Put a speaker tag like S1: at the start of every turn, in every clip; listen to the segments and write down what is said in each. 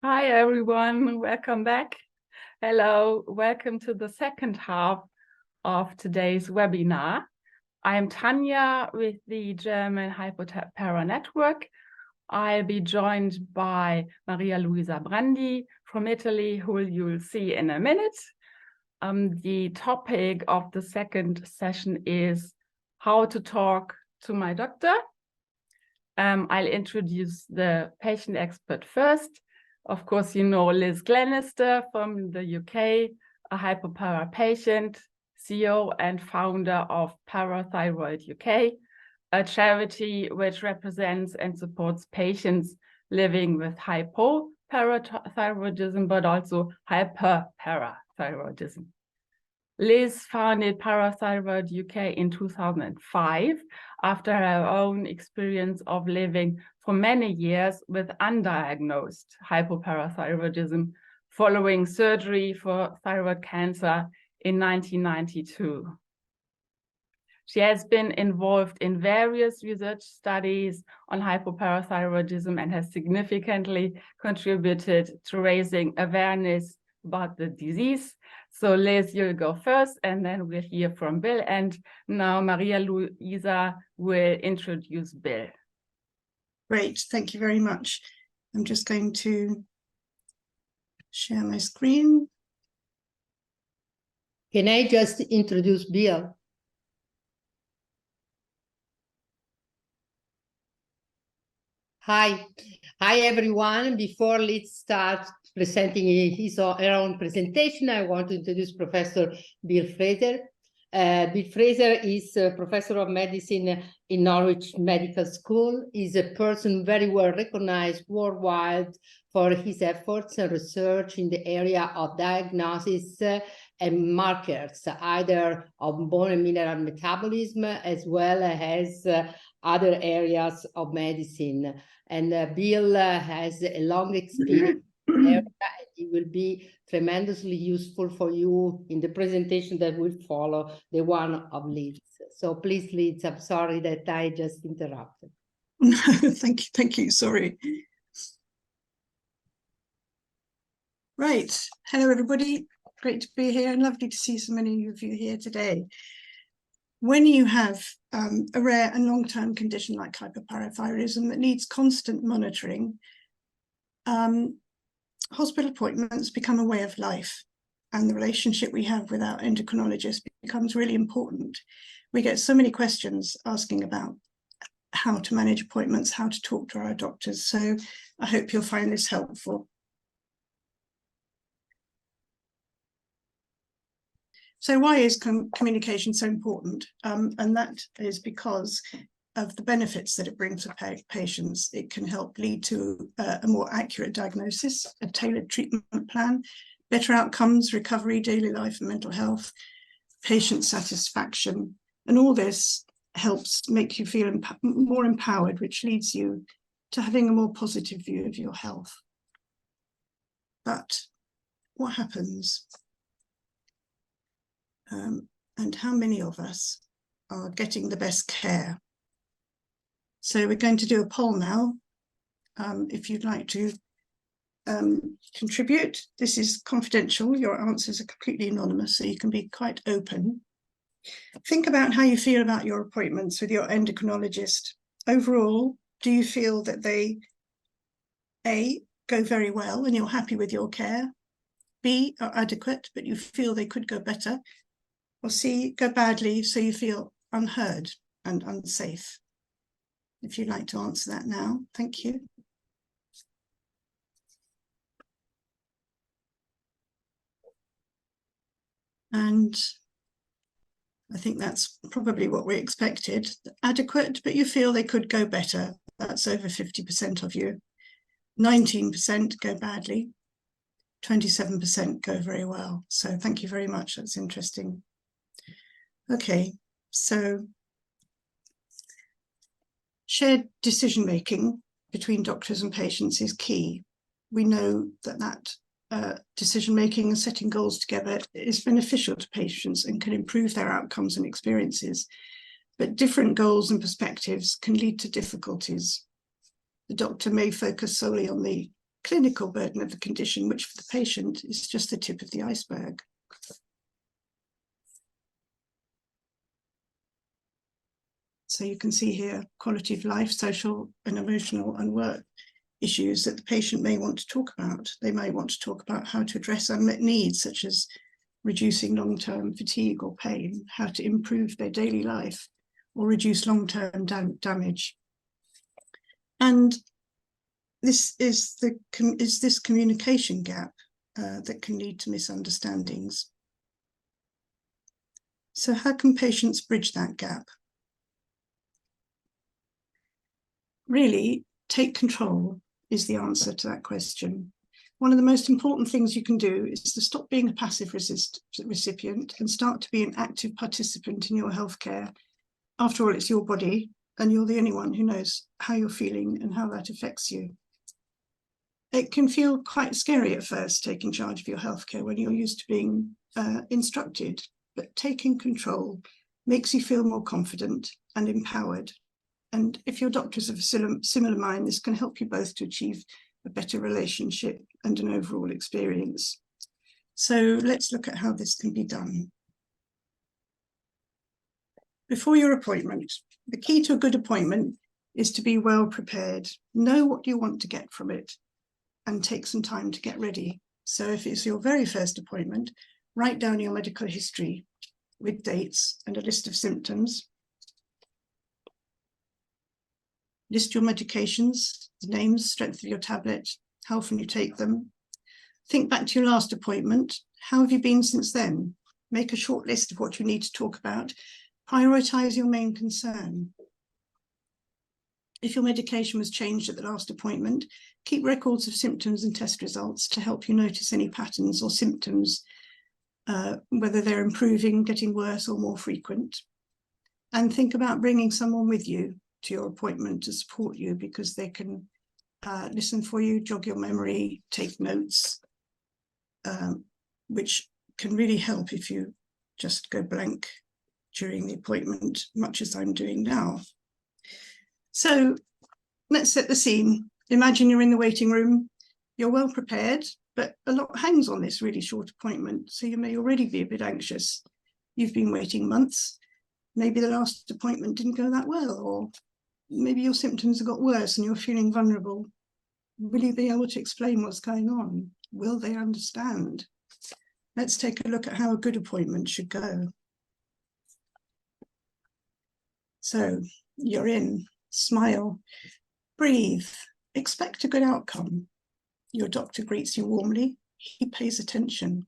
S1: Hi, everyone. Welcome back. Hello. Welcome to the second half of today's webinar. I'm Tanya with the German Hypopara Network. I'll be joined by Maria Luisa Brandi from Italy, who you'll see in a minute. The topic of the second session is how to talk to my doctor. I'll introduce the patient expert first. Of course, you know Liz Glenister from the UK, a hypopara patient, CEO and founder of Parathyroid UK, a charity which represents and supports patients living with hypoparathyroidism, but also hyperparathyroidism. Liz founded Parathyroid UK in 2005 after her own experience of living for many years with undiagnosed hypoparathyroidism following surgery for thyroid cancer in 1992. She has been involved in various research studies on hypoparathyroidism and has significantly contributed to raising awareness about the disease. So Liz, you'll go first, and then we'll hear from Bill. And now Maria Luisa will introduce Bill.
S2: Great, thank you very much. I'm just going to share my screen.
S3: Can I just introduce Bill? Hi everyone. Before let's start presenting her own presentation, I want to introduce Professor Bill Fraser. Bill Fraser is a professor of medicine in Norwich Medical School. He's a person very well recognized worldwide for his efforts and research in the area of diagnosis and markers, either of bone and mineral metabolism as well as other areas of medicine. And Bill has a long experience area, and it will be tremendously useful for you in the presentation that will follow, the one of Liz. So please, Liz, I'm sorry that I just interrupted.
S2: Thank you, sorry. Right, hello everybody, great to be here and lovely to see so many of you here today. When you have a rare and long-term condition like hypoparathyroidism that needs constant monitoring, hospital appointments become a way of life, and the relationship we have with our endocrinologist becomes really important. We get so many questions asking about how to manage appointments, how to talk to our doctors, so I hope you'll find this helpful. So why is communication so important? And that is because of the benefits that it brings for patients. It can help lead to a more accurate diagnosis, a tailored treatment plan, better outcomes, recovery, daily life and mental health, patient satisfaction. And all this helps make you feel more empowered, which leads you to having a more positive view of your health. But what happens? And how many of us are getting the best care? So we're going to do a poll now. If you'd like to contribute, this is confidential. Your answers are completely anonymous, so you can be quite open. Think about how you feel about your appointments with your endocrinologist. Overall, do you feel that they, A, go very well and you're happy with your care, B, are adequate, but you feel they could go better, or C, go badly, so you feel unheard and unsafe? If you'd like to answer that now, thank you. And I think that's probably what we expected. Adequate, but you feel they could go better. That's over 50% of you. 19% go badly. 27% go very well. So thank you very much. That's interesting. Okay, so shared decision-making between doctors and patients is key. We know that decision-making and setting goals together is beneficial to patients and can improve their outcomes and experiences. But different goals and perspectives can lead to difficulties. The doctor may focus solely on the clinical burden of the condition, which for the patient is just the tip of the iceberg. So you can see here quality of life, social and emotional and work issues that the patient may want to talk about. They may want to talk about how to address unmet needs, such as reducing long-term fatigue or pain, how to improve their daily life, or reduce long-term damage. And this is this communication gap that can lead to misunderstandings. So how can patients bridge that gap? Really, take control is the answer to that question. One of the most important things you can do is to stop being a passive recipient and start to be an active participant in your healthcare. After all, it's your body, and you're the only one who knows how you're feeling and how that affects you. It can feel quite scary at first, taking charge of your healthcare when you're used to being instructed, but taking control makes you feel more confident and empowered. And if your doctor's of a similar mind, this can help you both to achieve a better relationship and an overall experience. So let's look at how this can be done. Before your appointment, the key to a good appointment is to be well prepared. Know what you want to get from it and take some time to get ready. So if it's your very first appointment, write down your medical history with dates and a list of symptoms. List your medications, the names, strength of your tablet, how often you take them. Think back to your last appointment. How have you been since then? Make a short list of what you need to talk about. Prioritise your main concern. If your medication was changed at the last appointment, keep records of symptoms and test results to help you notice any patterns or symptoms, whether they're improving, getting worse, or more frequent. And think about bringing someone with you to your appointment to support you, because they can listen for you, jog your memory, take notes, which can really help if you just go blank during the appointment, much as I'm doing now. So let's set the scene. Imagine you're in the waiting room, you're well prepared, but a lot hangs on this really short appointment, so you may already be a bit anxious. You've been waiting months, maybe the last appointment didn't go that well, or maybe your symptoms have got worse and you're feeling vulnerable. Will you be able to explain what's going on? Will they understand? Let's take a look at how a good appointment should go. So you're in, smile, breathe, expect a good outcome. Your doctor greets you warmly, he pays attention.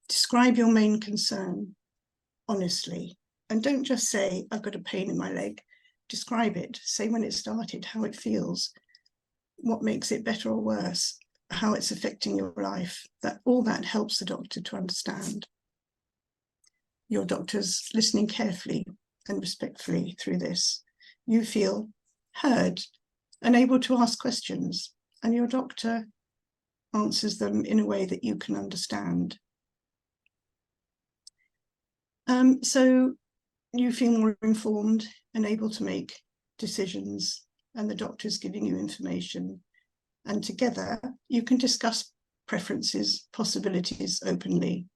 S2: Describe your main concern honestly. And don't just say, I've got a pain in my leg. Describe it. Say when it started, how it feels, what makes it better or worse, how it's affecting your life. All that helps the doctor to understand. Your doctor's listening carefully and respectfully through this. You feel heard and able to ask questions, and your doctor answers them in a way that you can understand. So you feel more informed and able to make decisions, and the doctor's giving you information. And together you can discuss preferences, possibilities openly.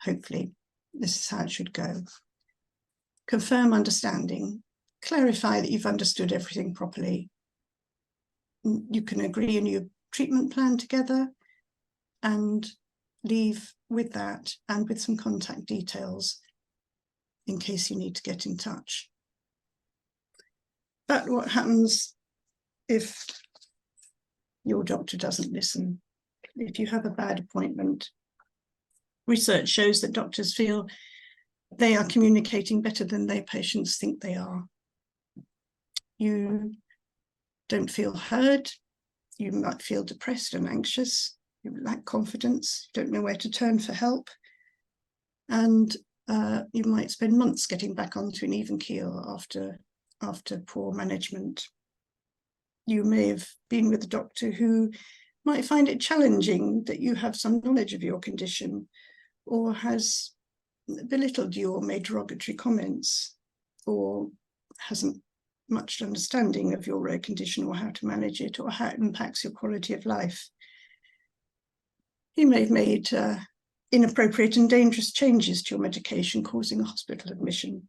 S2: Hopefully, this is how it should go. Confirm understanding. Clarify that you've understood everything properly. You can agree on your treatment plan together and leave with that and with some contact details in case you need to get in touch. But what happens if your doctor doesn't listen? If you have a bad appointment? Research shows that doctors feel they are communicating better than their patients think they are. You don't feel heard. You might feel depressed and anxious. You lack confidence. You don't know where to turn for help. And you might spend months getting back onto an even keel after poor management. You may have been with a doctor who might find it challenging that you have some knowledge of your condition, or has belittled you or made derogatory comments, or hasn't much understanding of your rare condition or how to manage it or how it impacts your quality of life. You may have made inappropriate and dangerous changes to your medication, causing a hospital admission.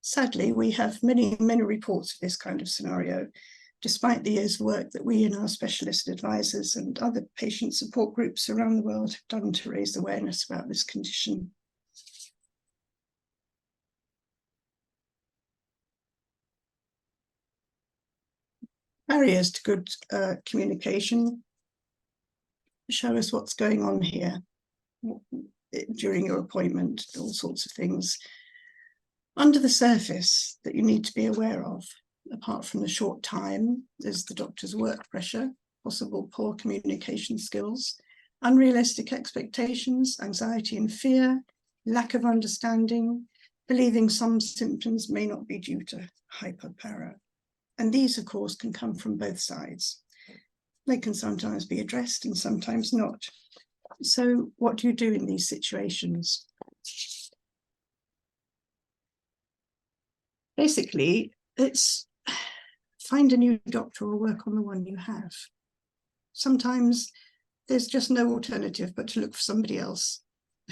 S2: Sadly, we have many, many reports of this kind of scenario, despite the years of work that we and our specialist advisors and other patient support groups around the world have done to raise awareness about this condition. Barriers to good communication. Show us what's going on here during your appointment, all sorts of things under the surface that you need to be aware of. Apart from the short time, there's the doctor's work pressure, possible poor communication skills, unrealistic expectations, anxiety and fear, lack of understanding, believing some symptoms may not be due to hypopara. And these, of course, can come from both sides. They can sometimes be addressed and sometimes not. So what do you do in these situations? Basically, it's find a new doctor or work on the one you have. Sometimes there's just no alternative but to look for somebody else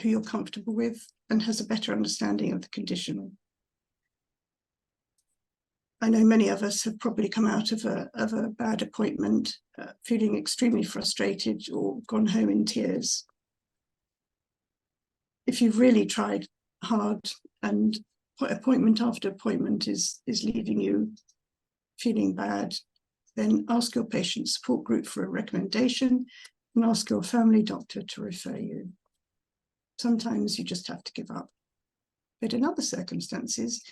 S2: who you're comfortable with and has a better understanding of the condition. I know many of us have probably come out of a bad appointment feeling extremely frustrated or gone home in tears. If you've really tried hard and appointment after appointment is leaving you feeling bad, then ask your patient support group for a recommendation and ask your family doctor to refer you. Sometimes you just have to give up. But in other circumstances,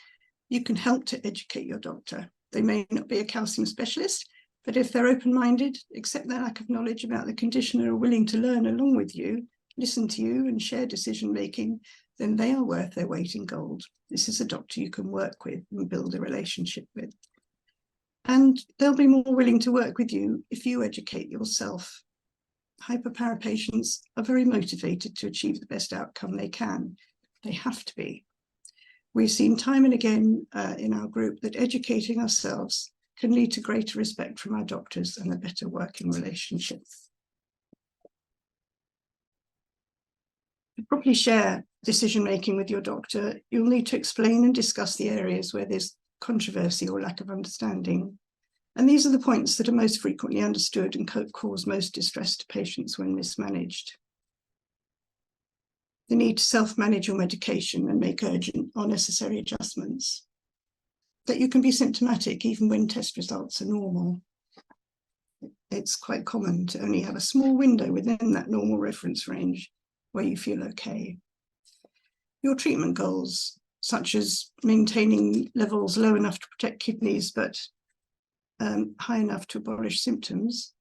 S2: you can help to educate your doctor. They may not be a calcium specialist, but if they're open-minded, accept their lack of knowledge about the condition and are willing to learn along with you, listen to you and share decision-making, then they are worth their weight in gold. This is a doctor you can work with and build a relationship with. And they'll be more willing to work with you if you educate yourself. Hypopara patients are very motivated to achieve the best outcome they can. They have to be. We've seen time and again in our group that educating ourselves can lead to greater respect from our doctors and a better working relationship. To properly share decision-making with your doctor, you'll need to explain and discuss the areas where there's controversy or lack of understanding. And these are the points that are most frequently understood and cause most distress to patients when mismanaged. The need to self-manage your medication and make urgent or necessary adjustments. That you can be symptomatic even when test results are normal. It's quite common to only have a small window within that normal reference range where you feel okay. Your treatment goals, such as maintaining levels low enough to protect kidneys, but high enough to abolish symptoms,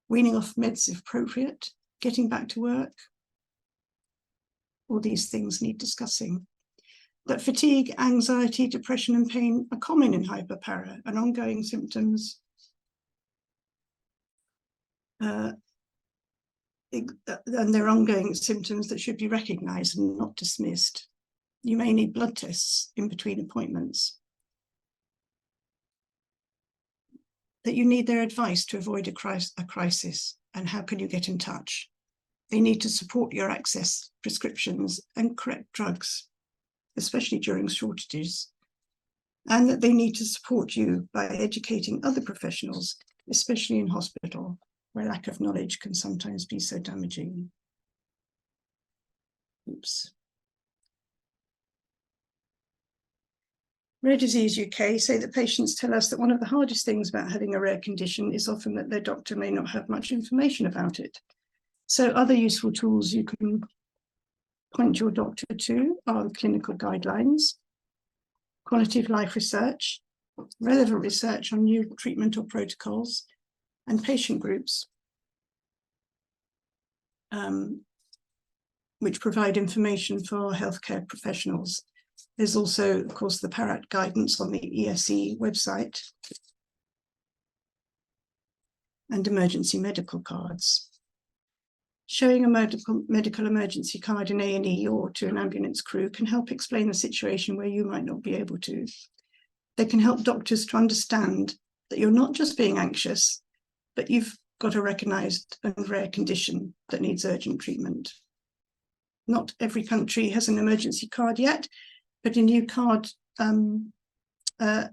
S2: weaning off meds if appropriate, getting back to work. All these things need discussing. That fatigue, anxiety, depression and pain are common in hypopara and ongoing symptoms. And they're ongoing symptoms that should be recognised and not dismissed. You may need blood tests in between appointments. That you need their advice to avoid a crisis, and how can you get in touch? They need to support your access, prescriptions and correct drugs, especially during shortages. And that they need to support you by educating other professionals, especially in hospital, where lack of knowledge can sometimes be so damaging. Oops. Rare Disease UK say that patients tell us that one of the hardest things about having a rare condition is often that their doctor may not have much information about it. So other useful tools you can point your doctor to are the clinical guidelines, quality of life research, relevant research on new treatment or protocols, and patient groups, which provide information for healthcare professionals. There's also, of course, the PARAT guidance on the ESE website and emergency medical cards. Showing a medical emergency card in A&E or to an ambulance crew can help explain the situation where you might not be able to. They can help doctors to understand that you're not just being anxious, but you've got a recognised and rare condition that needs urgent treatment. Not every country has an emergency card yet, but a new card, the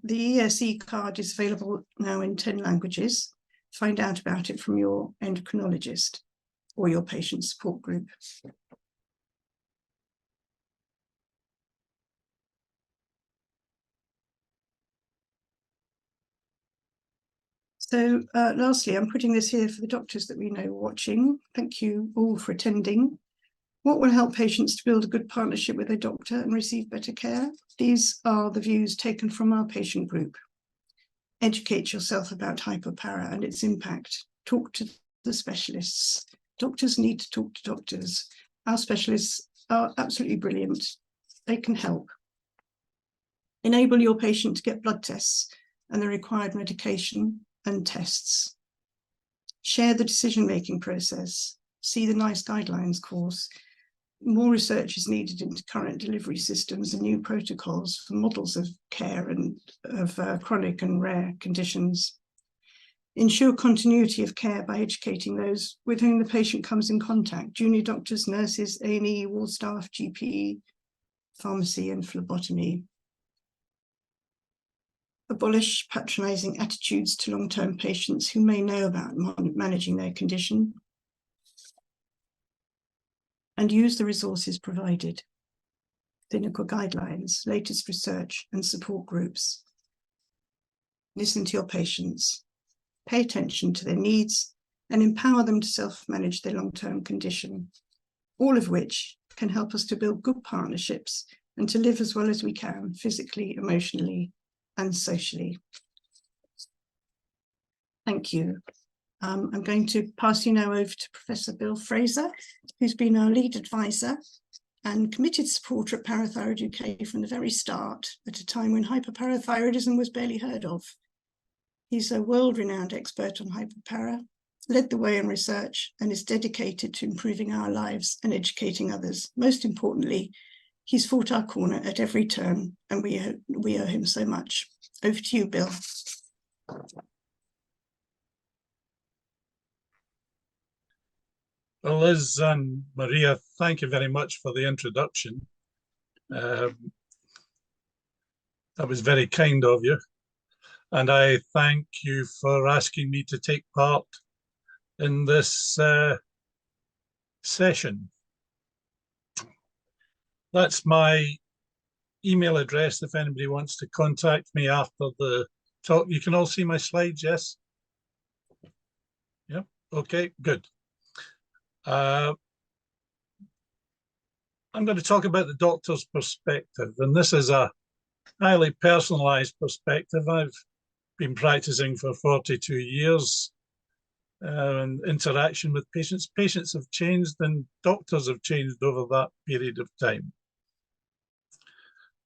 S2: ESE card is available now in 10 languages. Find out about it from your endocrinologist or your patient support group. So lastly, I'm putting this here for the doctors that we know watching. Thank you all for attending. What will help patients to build a good partnership with their doctor and receive better care? These are the views taken from our patient group. Educate yourself about hypopara and its impact. Talk to the specialists. Doctors need to talk to doctors. Our specialists are absolutely brilliant. They can help. Enable your patient to get blood tests and the required medication and tests. Share the decision-making process. See the NICE guidelines course. More research is needed into current delivery systems and new protocols for models of care and of chronic and rare conditions. Ensure continuity of care by educating those with whom the patient comes in contact: junior doctors, nurses, A&E, ward staff, GP, pharmacy and phlebotomy. Abolish patronising attitudes to long-term patients who may know about managing their condition. And use the resources provided: clinical guidelines, latest research and support groups. Listen to your patients, pay attention to their needs and empower them to self-manage their long-term condition, all of which can help us to build good partnerships and to live as well as we can, physically, emotionally and socially. Thank you. I'm going to pass you now over to Professor Bill Fraser, who's been our lead advisor and committed supporter at Parathyroid UK from the very start, at a time when hypoparathyroidism was barely heard of. He's a world-renowned expert on hypopara, led the way in research, and is dedicated to improving our lives and educating others. Most importantly, he's fought our corner at every turn, and we owe him so much. Over to you, Bill.
S4: Well, Liz and Maria, thank you very much for the introduction. That was very kind of you. And I thank you for asking me to take part in this session. That's my email address if anybody wants to contact me after the talk. You can all see my slides, yes? Yep, okay, good. I'm going to talk about the doctor's perspective, and this is a highly personalized perspective. I've been practicing for 42 years, and interaction with patients. Patients have changed and doctors have changed over that period of time.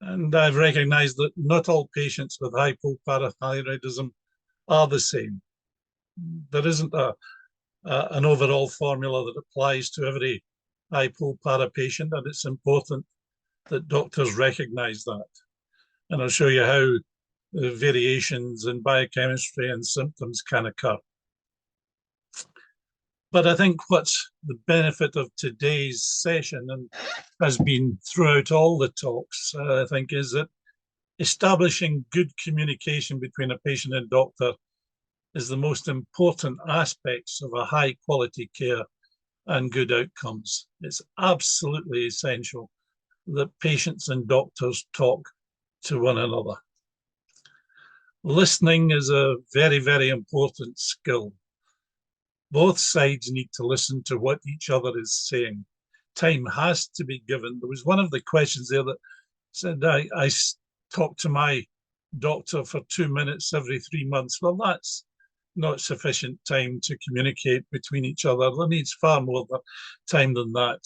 S4: And I've recognized that not all patients with hypoparathyroidism are the same. There isn't an overall formula that applies to every hypopara patient, and it's important that doctors recognize that. And I'll show you how the variations in biochemistry and symptoms can occur. But I think what's the benefit of today's session, and has been throughout all the talks, I think, is that establishing good communication between a patient and doctor is the most important aspects of a high quality care and good outcomes. It's absolutely essential that patients and doctors talk to one another. Listening is a very, very important skill. Both sides need to listen to what each other is saying. Time has to be given. There was one of the questions there that said, I talk to my doctor for 2 minutes every 3 months. Well, that's not sufficient time to communicate between each other. There needs far more time than that.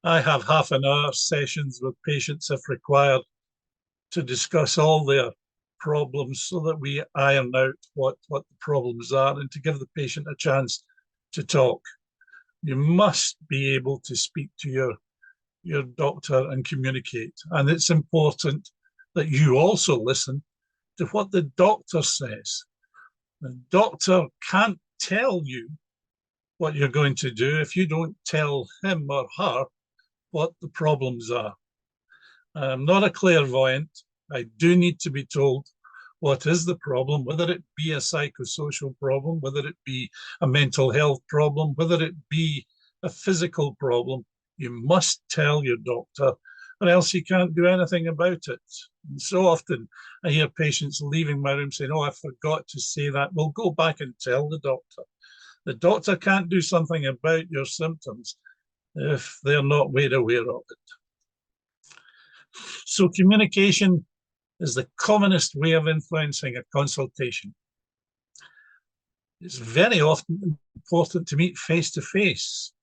S4: I have half-an-hour sessions with patients if required to discuss all their problems so that we iron out what the problems are and to give the patient a chance to talk. You must be able to speak to your doctor and communicate. And it's important that you also listen to what the doctor says. The doctor can't tell you what you're going to do if you don't tell him or her what the problems are. I'm not a clairvoyant. I do need to be told what is the problem, whether it be a psychosocial problem, whether it be a mental health problem, whether it be a physical problem. You must tell your doctor, or else you can't do anything about it. And so often I hear patients leaving my room saying, oh, I forgot to say that. Well, go back and tell the doctor. The doctor can't do something about your symptoms if they're not made aware of it. So communication is the commonest way of influencing a consultation. It's very often important to meet face to face.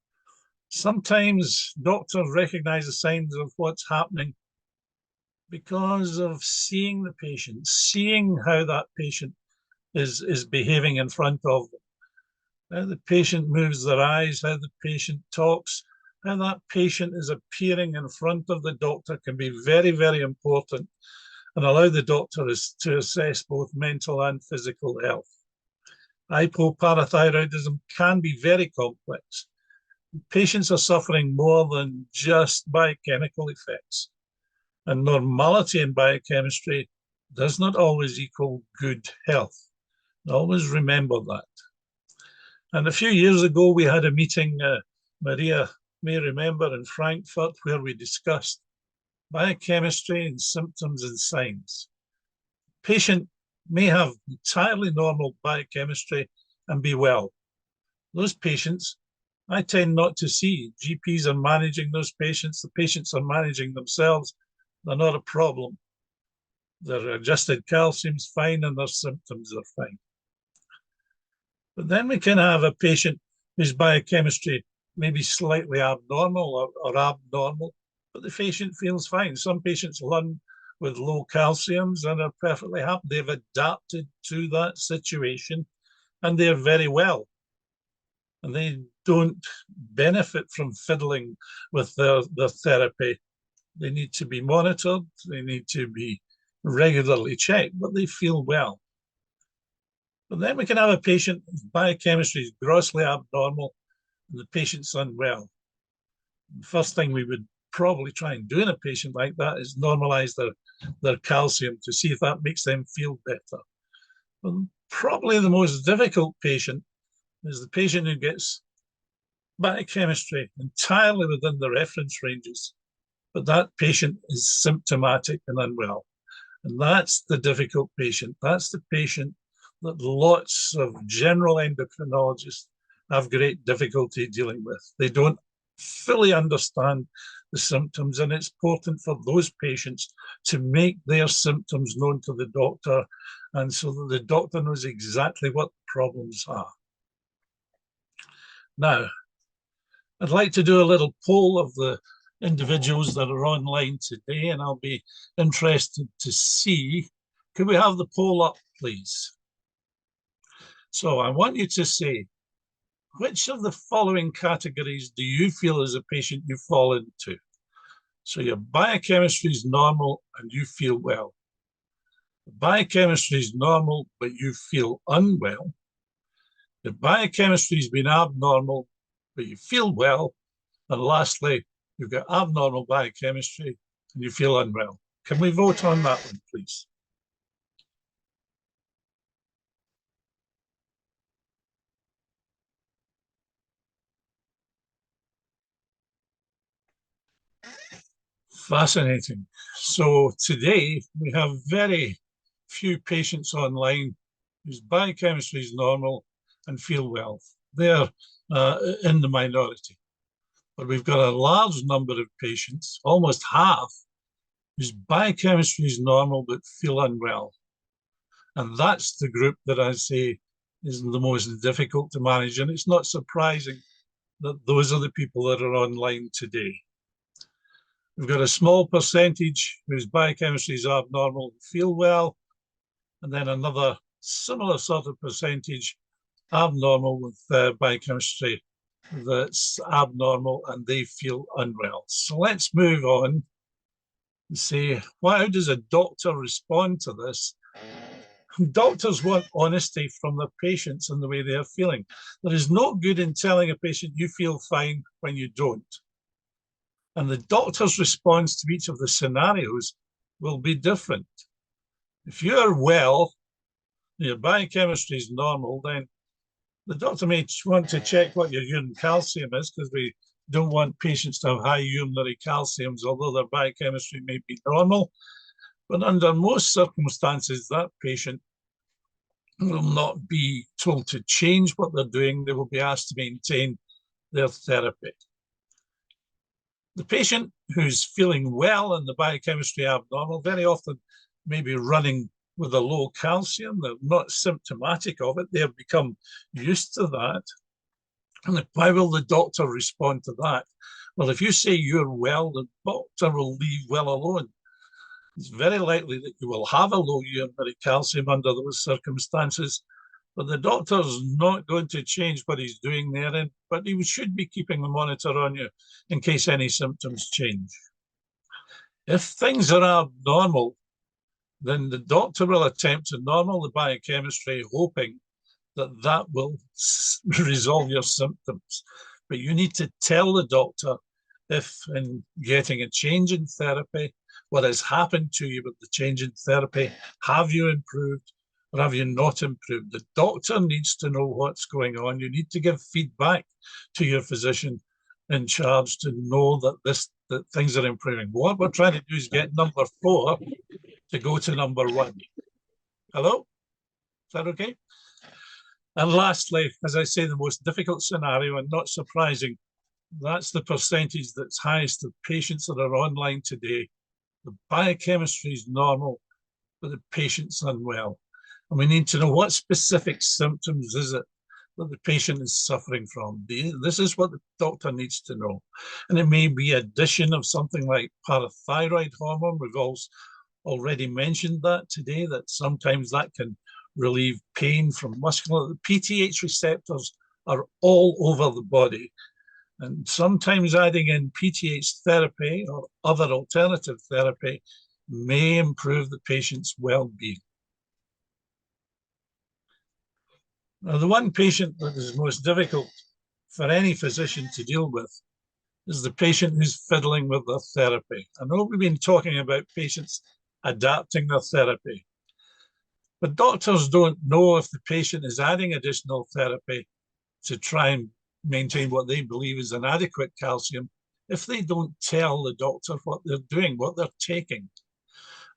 S4: Sometimes doctors recognize the signs of what's happening because of seeing the patient, seeing how that patient is behaving in front of them, how the patient moves their eyes, how the patient talks, how that patient is appearing in front of the doctor can be very, very important and allow the doctor to assess both mental and physical health. Hypoparathyroidism can be very complex. Patients are suffering more than just biochemical effects. And normality in biochemistry does not always equal good health. Always remember that. And a few years ago, we had a meeting, Maria may remember, in Frankfurt, where we discussed biochemistry and symptoms and signs. Patient may have entirely normal biochemistry and be well. Those patients, I tend not to see. GPs are managing those patients. The patients are managing themselves. They're not a problem. Their adjusted calcium's fine and their symptoms are fine. But then we can have a patient whose biochemistry may be slightly abnormal or abnormal, but the patient feels fine. Some patients learn with low calciums and are perfectly happy. They've adapted to that situation and they're very well. And they don't benefit from fiddling with their therapy. They need to be monitored, they need to be regularly checked, but they feel well. But then we can have a patient whose biochemistry is grossly abnormal and the patient's unwell. The first thing we would probably try and do in a patient like that is normalize their calcium to see if that makes them feel better. But probably the most difficult patient is the patient who gets biochemistry entirely within the reference ranges, but that patient is symptomatic and unwell. And that's the difficult patient. That's the patient that lots of general endocrinologists have great difficulty dealing with. They don't fully understand the symptoms, and it's important for those patients to make their symptoms known to the doctor, and so that the doctor knows exactly what the problems are. Now, I'd like to do a little poll of the individuals that are online today, and I'll be interested to see, could we have the poll up, please? So I want you to say, which of the following categories do you feel as a patient you fall into? So your biochemistry is normal and you feel well. The biochemistry is normal, but you feel unwell. Your biochemistry has been abnormal, but you feel well. And lastly, you've got abnormal biochemistry and you feel unwell. Can we vote on that one, please? Fascinating. So today we have very few patients online whose biochemistry is normal and feel well. They're in the minority. But we've got a large number of patients, almost half, whose biochemistry is normal but feel unwell. And that's the group that I say is the most difficult to manage. And it's not surprising that those are the people that are online today. We've got a small percentage whose biochemistry is abnormal and feel well, and then another similar sort of percentage abnormal with biochemistry that's abnormal and they feel unwell. So let's move on and see, how does a doctor respond to this? Doctors want honesty from their patients and the way they are feeling. There is no good in telling a patient you feel fine when you don't. And the doctor's response to each of the scenarios will be different. If you're well, your biochemistry is normal, then the doctor may want to check what your urine calcium is, because we don't want patients to have high urinary calciums, although their biochemistry may be normal. But under most circumstances, that patient will not be told to change what they're doing. They will be asked to maintain their therapy. The patient who's feeling well and the biochemistry abnormal very often may be running with a low calcium. They're not symptomatic of it. They have become used to that. And how will the doctor respond to that? Well, if you say you're well, the doctor will leave well alone. It's very likely that you will have a low urinary calcium under those circumstances, but the doctor's not going to change what he's doing there, but he should be keeping a monitor on you in case any symptoms change. If things are abnormal, then the doctor will attempt to normal the biochemistry, hoping that that will resolve your symptoms. But you need to tell the doctor if, in getting a change in therapy, what has happened to you with the change in therapy. Have you improved or have you not improved? The doctor needs to know what's going on. You need to give feedback to your physician in charge to know that things are improving. What we're trying to do is get number 4 to go to number 1. Hello? Is that okay? And lastly, as I say, the most difficult scenario, and not surprising, that's the percentage that's highest of patients that are online today. The biochemistry is normal, but the patient's unwell. And we need to know what specific symptoms is it that the patient is suffering from. This is what the doctor needs to know. And it may be addition of something like parathyroid hormone. We've already mentioned that today, that sometimes that can relieve pain from muscular. The PTH receptors are all over the body. And sometimes adding in PTH therapy or other alternative therapy may improve the patient's well-being. Now, the one patient that is most difficult for any physician to deal with is the patient who's fiddling with their therapy. I know we've been talking about patients adapting their therapy, but doctors don't know if the patient is adding additional therapy to try and maintain what they believe is an adequate calcium if they don't tell the doctor what they're doing, what they're taking.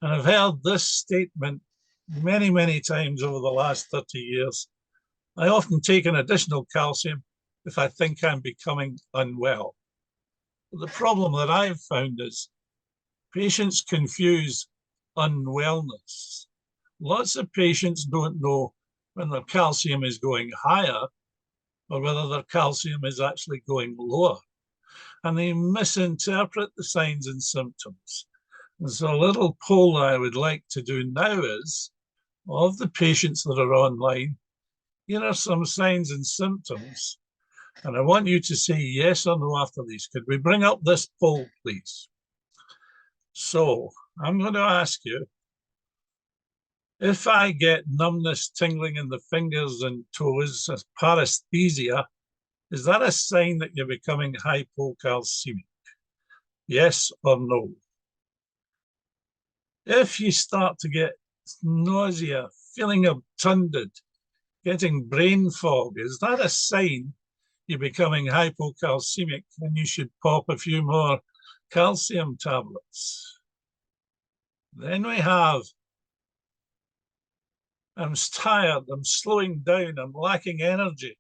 S4: And I've heard this statement many, many times over the last 30 years. I often take an additional calcium if I think I'm becoming unwell. But the problem that I've found is patients confuse unwellness. Lots of patients don't know when their calcium is going higher or whether their calcium is actually going lower. And they misinterpret the signs and symptoms. And so a little poll I would like to do now is, of the patients that are online, here are some signs and symptoms. And I want you to say yes or no after these. Could we bring up this poll, please? So I'm going to ask you, if I get numbness, tingling in the fingers and toes, as paresthesia, is that a sign that you're becoming hypocalcemic? Yes or no? If you start to get nausea, feeling obtunded, getting brain fog, is that a sign you're becoming hypocalcemic and you should pop a few more calcium tablets? Then we have, I'm tired, I'm slowing down, I'm lacking energy.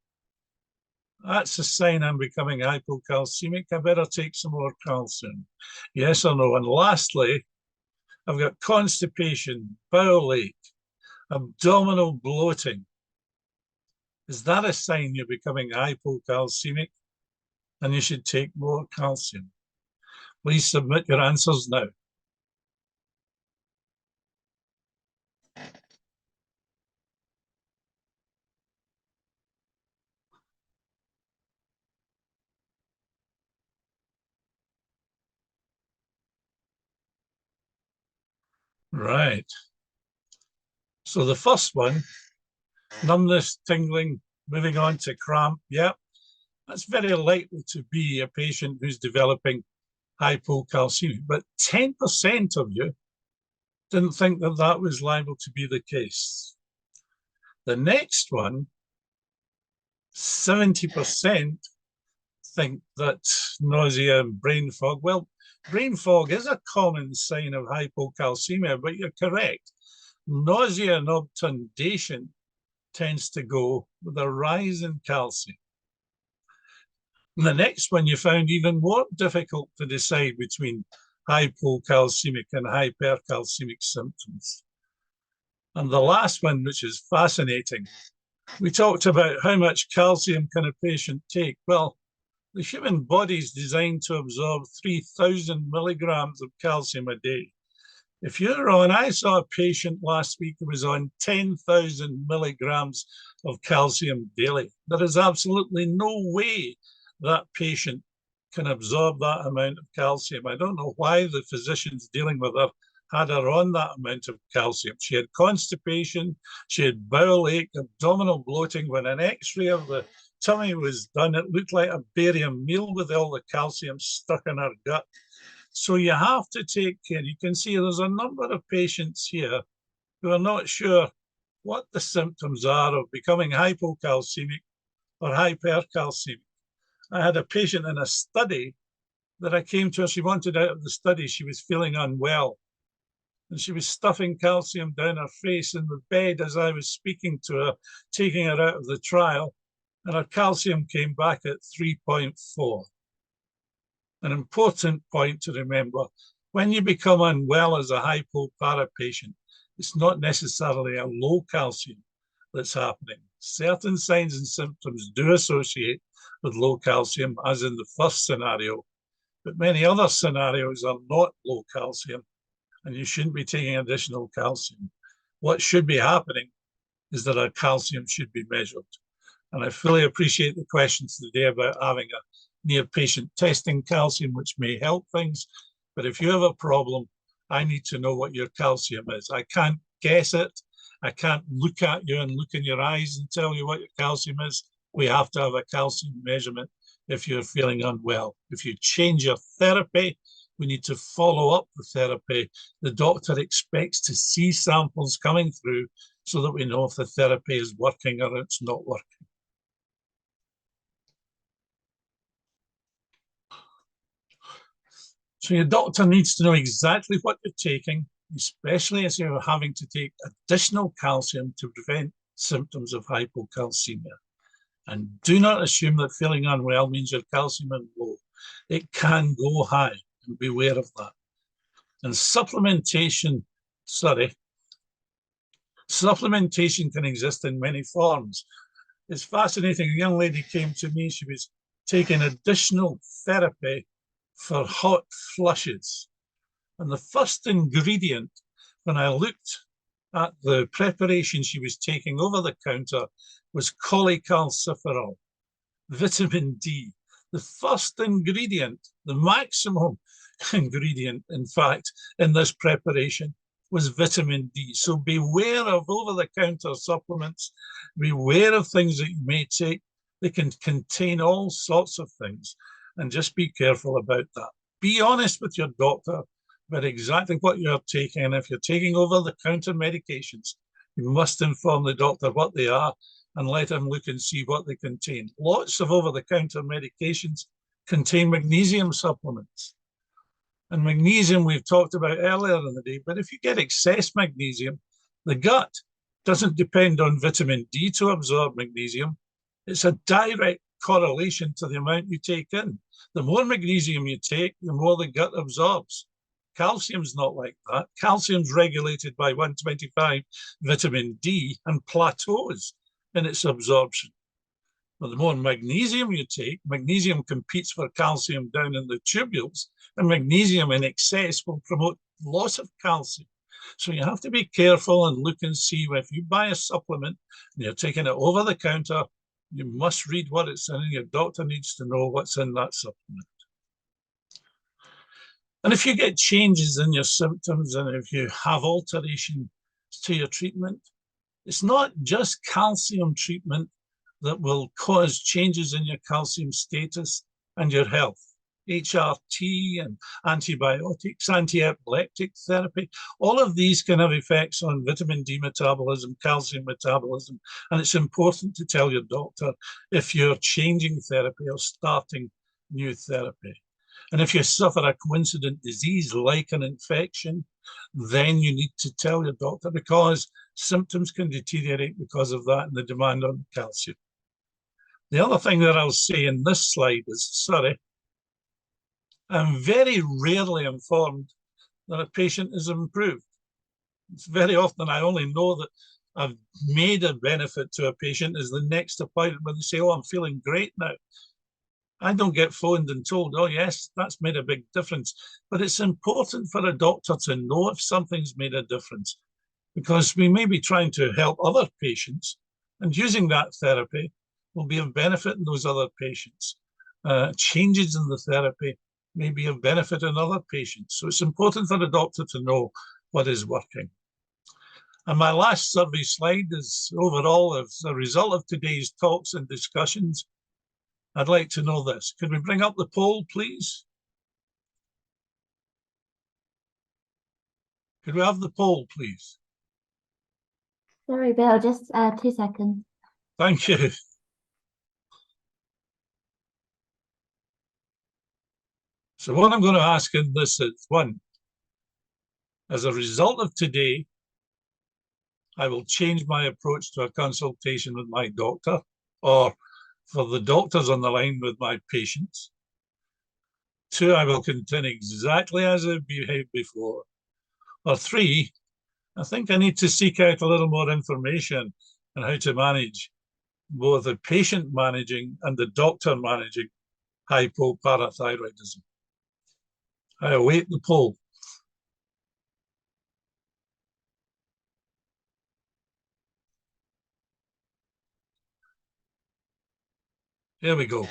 S4: That's a sign I'm becoming hypocalcemic. I better take some more calcium. Yes or no? And lastly, I've got constipation, bowel ache, abdominal bloating. Is that a sign you're becoming hypocalcemic and you should take more calcium? Please submit your answers now. Right. So the first one, numbness, tingling, moving on to cramp, yeah, that's very likely to be a patient who's developing hypocalcemia, but 10% of you didn't think that that was liable to be the case. The next one, 70% think that nausea and brain fog. Well, brain fog is a common sign of hypocalcemia, but you're correct. Nausea and obtundation tends to go with a rise in calcium. And the next one you found even more difficult to decide between hypocalcemic and hypercalcemic symptoms. And the last one, which is fascinating, we talked about how much calcium can a patient take. Well, the human body is designed to absorb 3,000 milligrams of calcium a day. If you're on, I saw a patient last week who was on 10,000 milligrams of calcium daily. There is absolutely no way that patient can absorb that amount of calcium. I don't know why the physicians dealing with her had her on that amount of calcium. She had constipation, she had bowel ache, abdominal bloating. When an x-ray of the tummy was done, it looked like a barium meal with all the calcium stuck in her gut. So you have to take care. You can see there's a number of patients here who are not sure what the symptoms are of becoming hypocalcemic or hypercalcemic. I had a patient in a study that I came to her. She wanted out of the study. She was feeling unwell. And she was stuffing calcium down her face in the bed as I was speaking to her, taking her out of the trial. And her calcium came back at 3.4. An important point to remember, when you become unwell as a hypopara patient, it's not necessarily a low calcium that's happening. Certain signs and symptoms do associate with low calcium, as in the first scenario, but many other scenarios are not low calcium, and you shouldn't be taking additional calcium. What should be happening is that our calcium should be measured. And I fully appreciate the questions today about having a near patient testing calcium, which may help things. But if you have a problem, I need to know what your calcium is. I can't guess it. I can't look at you and look in your eyes and tell you what your calcium is. We have to have a calcium measurement if you're feeling unwell. If you change your therapy, we need to follow up the therapy. The doctor expects to see samples coming through so that we know if the therapy is working or it's not working. So your doctor needs to know exactly what you're taking, especially as you're having to take additional calcium to prevent symptoms of hypocalcemia. And do not assume that feeling unwell means your calcium is low. It can go high, and beware of that. And supplementation can exist in many forms. It's fascinating. A young lady came to me. She was taking additional therapy for hot flushes. And the first ingredient, when I looked at the preparation she was taking over the counter, was cholecalciferol, vitamin D. The first ingredient, the maximum ingredient, in fact, in this preparation was vitamin D. So beware of over-the-counter supplements. Beware of things that you may take. They can contain all sorts of things, and just be careful about that. Be honest with your doctor about exactly what you're taking. And if you're taking over-the-counter medications, you must inform the doctor what they are and let him look and see what they contain. Lots of over-the-counter medications contain magnesium supplements. And magnesium we've talked about earlier in the day, but if you get excess magnesium, the gut doesn't depend on vitamin D to absorb magnesium. It's a direct correlation to the amount you take in. The more magnesium you take, the more the gut absorbs. Calcium's not like that. Calcium's regulated by 125 vitamin D and plateaus in its absorption. But the more magnesium you take, magnesium competes for calcium down in the tubules, and magnesium in excess will promote loss of calcium. So you have to be careful and look and see if you buy a supplement and you're taking it over the counter, you must read what it's in, and your doctor needs to know what's in that supplement. And if you get changes in your symptoms and if you have alterations to your treatment, It's not just calcium treatment that will cause changes in your calcium status and your health. HRT and antibiotics, anti-epileptic therapy, all of these can have effects on vitamin D metabolism, calcium metabolism, and it's important to tell your doctor if you're changing therapy or starting new therapy. And if you suffer a coincident disease like an infection, then you need to tell your doctor, because symptoms can deteriorate because of that and the demand on calcium. The other thing that I'll say in this slide is, sorry, I'm very rarely informed that a patient is improved. It's very often I only know that I've made a benefit to a patient is the next appointment when they say, oh, I'm feeling great now. I don't get phoned and told, oh, yes, that's made a big difference. But it's important for a doctor to know if something's made a difference, because we may be trying to help other patients, and using that therapy will be of benefit in those other patients. Changes in the therapy may be of benefit in other patients. So it's important for the doctor to know what is working. And my last survey slide is overall, as a result of today's talks and discussions, I'd like to know this. Could we bring up the poll, please? Could we have the poll, please?
S5: Sorry, Bill, just 2 seconds.
S4: Thank you. So what I'm going to ask in this is, one, as a result of today, I will change my approach to a consultation with my doctor, or for the doctors on the line with my patients. Two, I will continue exactly as I behaved before. Or three, I think I need to seek out a little more information on how to manage both the patient managing and the doctor managing hypoparathyroidism. I await the poll. Here we go.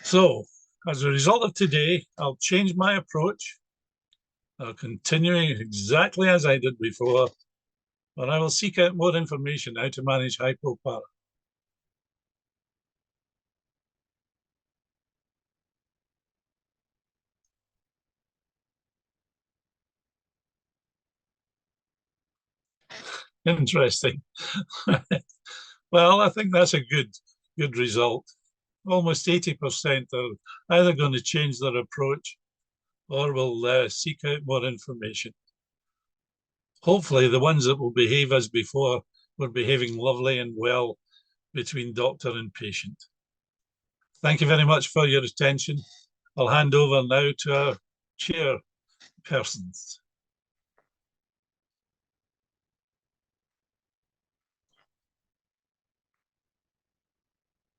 S4: So, as a result of today, I'll change my approach. I'll continue exactly as I did before, but I will seek out more information how to manage hypopara. Interesting. Well, I think that's a good result. Almost 80% are either going to change their approach or will seek out more information. Hopefully, the ones that will behave as before were behaving lovely and well between doctor and patient. Thank you very much for your attention. I'll hand over now to our chairpersons.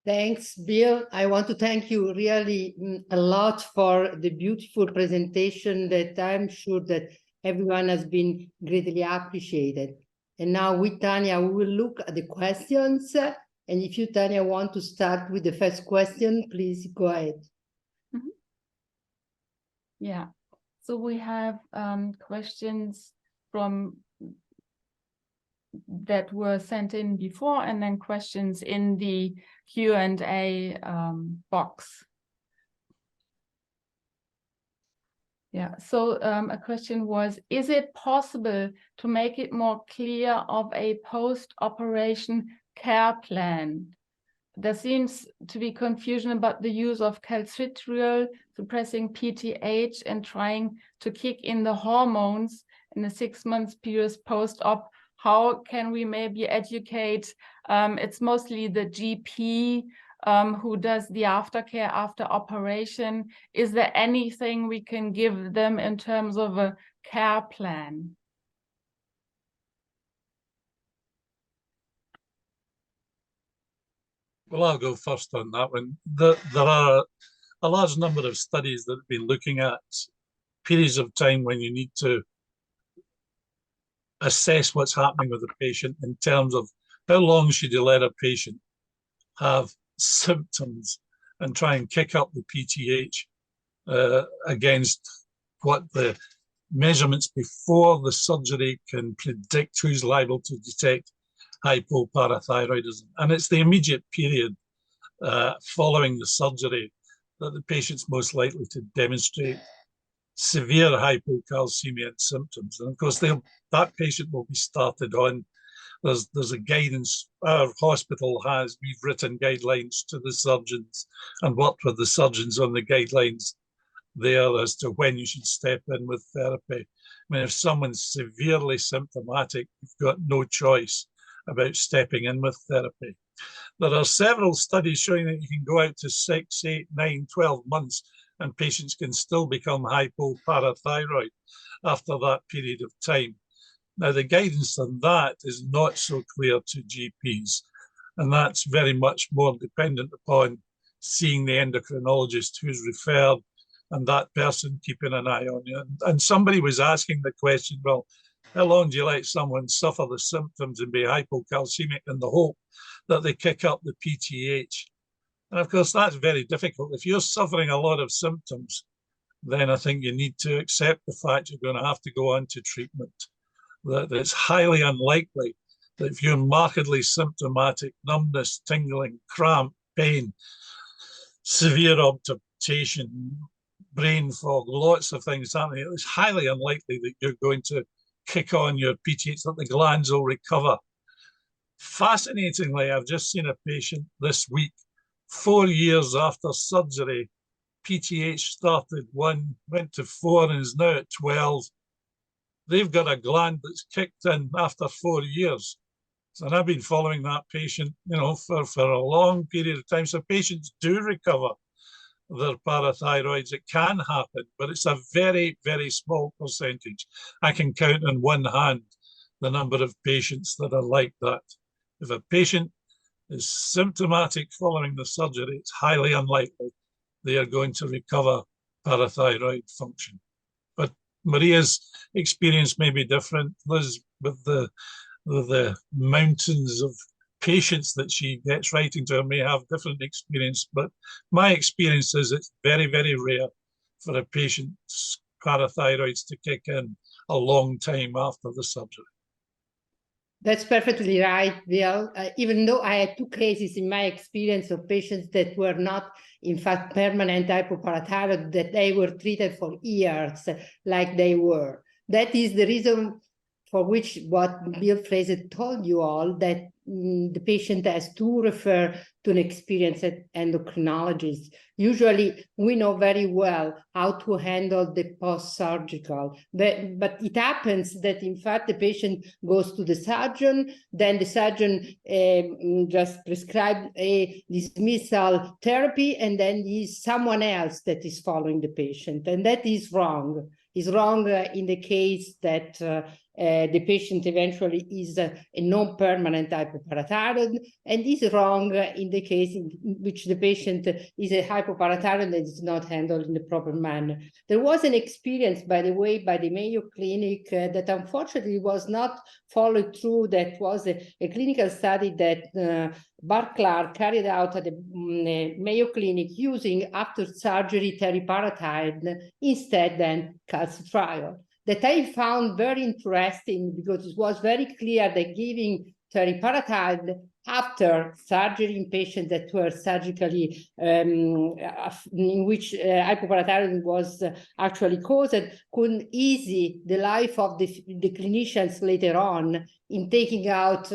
S3: Thanks, Bill. I want to thank you really a lot for the beautiful presentation that I'm sure that everyone has been greatly appreciated. And now with Tanya, we will look at the questions. And if you, Tanya, want to start with the first question, please go ahead.
S1: Mm-hmm. Yeah, so we have questions from that were sent in before, and then questions in the Q&A box. Yeah, so a question was, is it possible to make it more clear of a post-operation care plan? There seems to be confusion about the use of calcitriol, suppressing PTH, and trying to kick in the hormones in the 6 months period post-op. How can we maybe educate? It's mostly the GP who does the aftercare after operation. Is there anything we can give them in terms of a care plan?
S4: Well, I'll go first on that one. There are a large number of studies that have been looking at periods of time when you need to assess what's happening with the patient in terms of how long should you let a patient have symptoms and try and kick up the PTH against what the measurements before the surgery can predict who's liable to detect hypoparathyroidism. And it's the immediate period following the surgery that the patient's most likely to demonstrate severe hypocalcemia symptoms. And of course, that patient will be started on. There's a guidance our hospital has. We've written guidelines to the surgeons and worked with the surgeons on the guidelines there as to when you should step in with therapy. I mean, if someone's severely symptomatic, you've got no choice about stepping in with therapy. There are several studies showing that you can go out to 6, 8, 9, 12 months and patients can still become hypoparathyroid after that period of time. Now, the guidance on that is not so clear to GPs, and that's very much more dependent upon seeing the endocrinologist who's referred and that person keeping an eye on you. And somebody was asking the question, well, how long do you let someone suffer the symptoms and be hypocalcemic in the hope that they kick up the PTH? And of course, that's very difficult. If you're suffering a lot of symptoms, then I think you need to accept the fact you're going to have to go on to treatment. That it's highly unlikely that if you're markedly symptomatic, numbness, tingling, cramp, pain, severe obtuptation, brain fog, lots of things happening, it's highly unlikely that you're going to kick on your PTH, that the glands will recover. Fascinatingly, I've just seen a patient this week, 4 years after surgery, PTH started 1, went to 4, and is now at 12. They've got a gland that's kicked in after 4 years. So I've been following that patient, for a long period of time. So patients do recover their parathyroids. It can happen, but it's a very, very small percentage. I can count on one hand the number of patients that are like that. If a patient is symptomatic following the surgery, it's highly unlikely they are going to recover parathyroid function. But Maria's experience may be different. Liz, with the mountains of patients that she gets writing to her, may have different experience. But my experience is it's very, very rare for a patient's parathyroids to kick in a long time after the surgery.
S3: That's perfectly right, Bill. Even though I had 2 cases in my experience of patients that were not, in fact, permanent hypoparathyroid, that they were treated for years like they were. That is the reason for which what Bill Fraser told you all, that the patient has to refer to an experienced endocrinologist. Usually, we know very well how to handle the post-surgical, but it happens that, in fact, the patient goes to the surgeon, then the surgeon just prescribed a dismissal therapy, and then is someone else that is following the patient, and that is wrong. It's wrong in the case that the patient eventually is a non-permanent hypoparathyroid, and is wrong in the case in which the patient is a hypoparathyroid and is not handled in the proper manner. There was an experience, by the way, by the Mayo Clinic that unfortunately was not followed through. That was a clinical study that Bart Clark carried out at the Mayo Clinic using after surgery teriparatide instead than calcitriol. That I found very interesting, because it was very clear that giving teriparatide after surgery in patients that were surgically, in which hypoparathyroidism was actually caused, could ease the life of the clinicians later on in taking out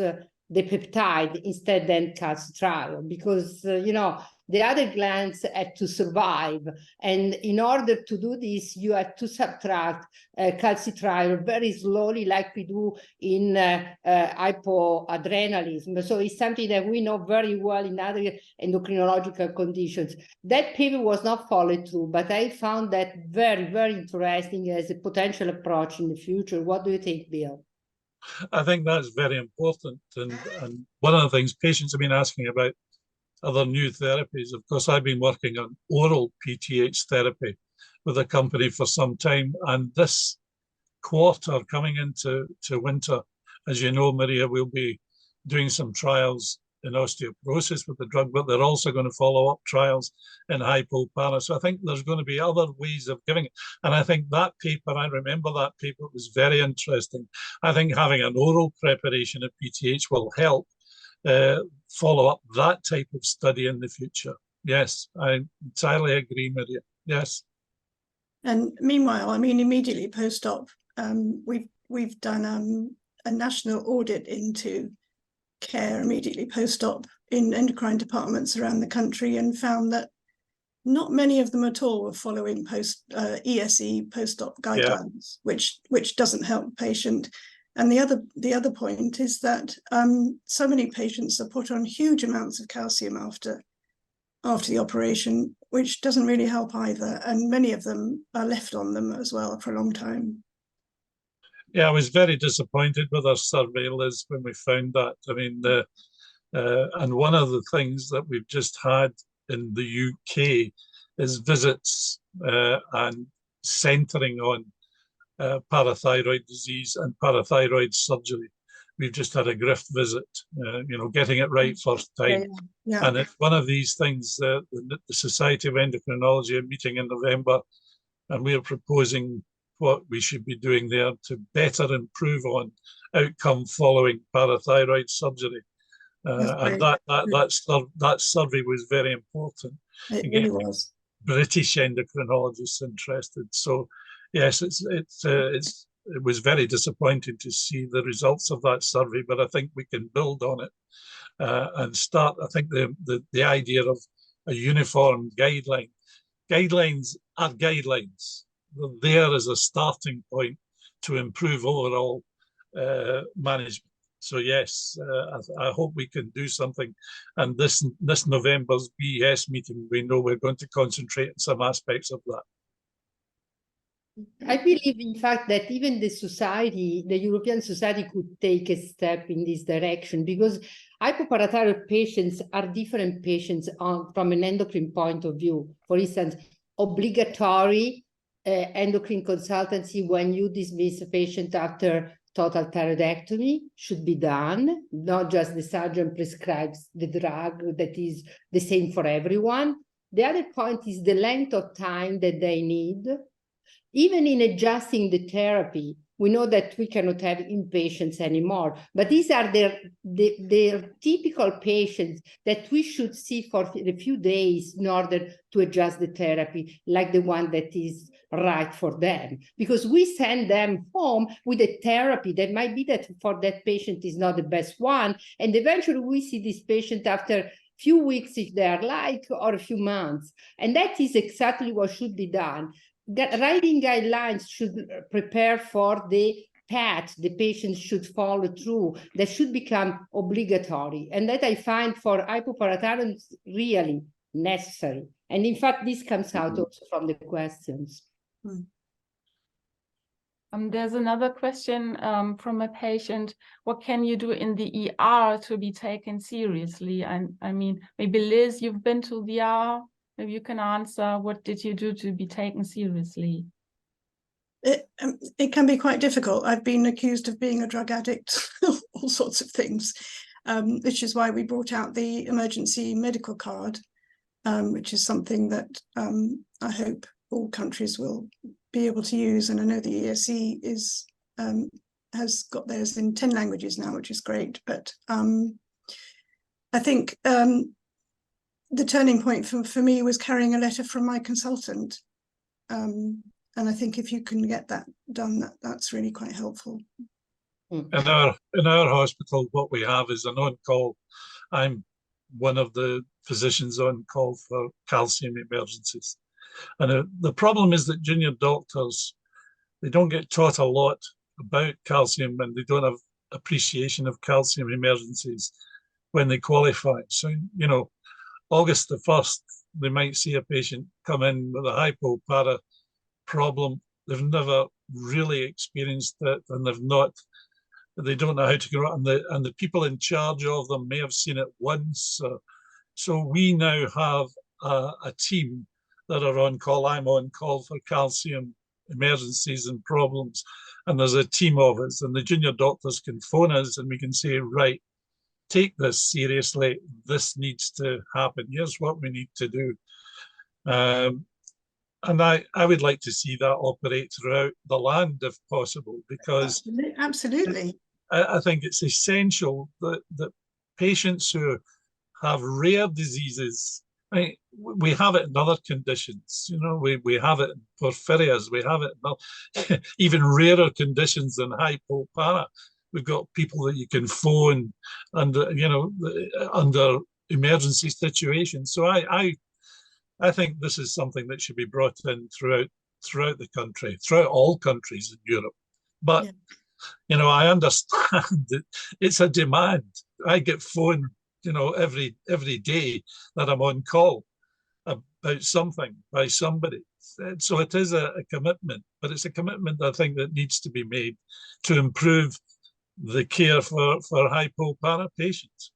S3: the peptide instead than calcitriol, because the other glands had to survive, and in order to do this, you had to subtract calcitriol very slowly, like we do in hypoadrenalism. So it's something that we know very well in other endocrinological conditions. That paper was not followed through, but I found that very, very interesting as a potential approach in the future. What do you think, Bill?
S4: I think that's very important. And one of the things patients have been asking about other new therapies. Of course, I've been working on oral PTH therapy with a company for some time. And this quarter, coming into winter, as you know, Maria, we'll be doing some trials in osteoporosis with the drug, but they're also going to follow up trials in hypopara. So I think there's going to be other ways of giving it. And I think that paper, I remember that paper, was very interesting. I think having an oral preparation of PTH will help follow up that type of study in the future. Yes, I entirely agree with you. Yes.
S2: And meanwhile, I mean, immediately post-op, we've done a national audit into care immediately post-op in endocrine departments around the country, and found that not many of them at all were following ESE post-op guidelines, which doesn't help the patient. And the other point is that so many patients are put on huge amounts of calcium after the operation, which doesn't really help either. And many of them are left on them as well for a long time.
S4: Yeah, I was very disappointed with our survey, Liz, when we found that. I mean, and one of the things that we've just had in the UK is visits and centering on parathyroid disease and parathyroid surgery. We've just had a Grift visit, getting it right first time.
S2: Yeah.
S4: And it's one of these things, the Society of Endocrinology are meeting in November, and we're proposing what we should be doing there to better improve on outcome following parathyroid surgery. And that survey was very important.
S2: It really was.
S4: British endocrinologists interested. So yes, it was very disappointing to see the results of that survey, but I think we can build on it and start. I think the idea of a uniform guideline. Guidelines are guidelines. They're there as a starting point to improve overall management. So yes, I hope we can do something. And this November's BES meeting, we know we're going to concentrate on some aspects of that.
S3: I believe, in fact, that even the European Society could take a step in this direction, because hypoparathyroid patients are different patients from an endocrine point of view. For instance, obligatory endocrine consultancy when you dismiss a patient after total thyroidectomy should be done, not just the surgeon prescribes the drug that is the same for everyone. The other point is the length of time that they need. Even in adjusting the therapy, we know that we cannot have inpatients anymore, but these are their typical patients that we should see for a few days in order to adjust the therapy, like the one that is right for them. Because we send them home with a therapy that might be that for that patient is not the best one, and eventually we see this patient after few weeks if they are like, or a few months. And that is exactly what should be done. Writing guidelines should prepare for the path the patient should follow through, that should become obligatory. And that I find for hypoparathyroidism really necessary. And in fact, this comes out also from the questions.
S1: There's another question from a patient. What can you do in the ER to be taken seriously? I mean, maybe Liz, you've been to the ER. Maybe you can answer, what did you do to be taken seriously?
S2: It can be quite difficult. I've been accused of being a drug addict, all sorts of things, which is why we brought out the emergency medical card, which is something that I hope all countries will be able to use. And I know the ESE has got theirs in 10 languages now, which is great. But I think the turning point for me was carrying a letter from my consultant. And I think if you can get that done, that's really quite helpful.
S4: In our hospital, what we have is an on-call. I'm one of the physicians on call for calcium emergencies. And the problem is that junior doctors, they don't get taught a lot about calcium, and they don't have appreciation of calcium emergencies when they qualify. So, August the 1st, they might see a patient come in with a hypopara problem. They've never really experienced it, and they don't know how to go, and the people in charge of them may have seen it once. So we now have a team that are on call. I'm on call for calcium emergencies and problems, and there's a team of us, and the junior doctors can phone us, and we can say, right, take this seriously. This needs to happen. Here's what we need to do. And I would like to see that operate throughout the land if possible, because
S2: absolutely.
S4: I think it's essential that patients who have rare diseases, I mean, we have it in other conditions, you know, we have it in porphyrias, we have it in even rarer conditions than hypopara. We've got people that you can phone under, you know, under emergency situations. So I think this is something that should be brought in throughout the country, throughout all countries in Europe. But yeah, you know, I understand that it's a demand. I get phoned, you know, every day that I'm on call about something by somebody. So it is a commitment, but it's a commitment I think that needs to be made to improve the care for hypopara patients.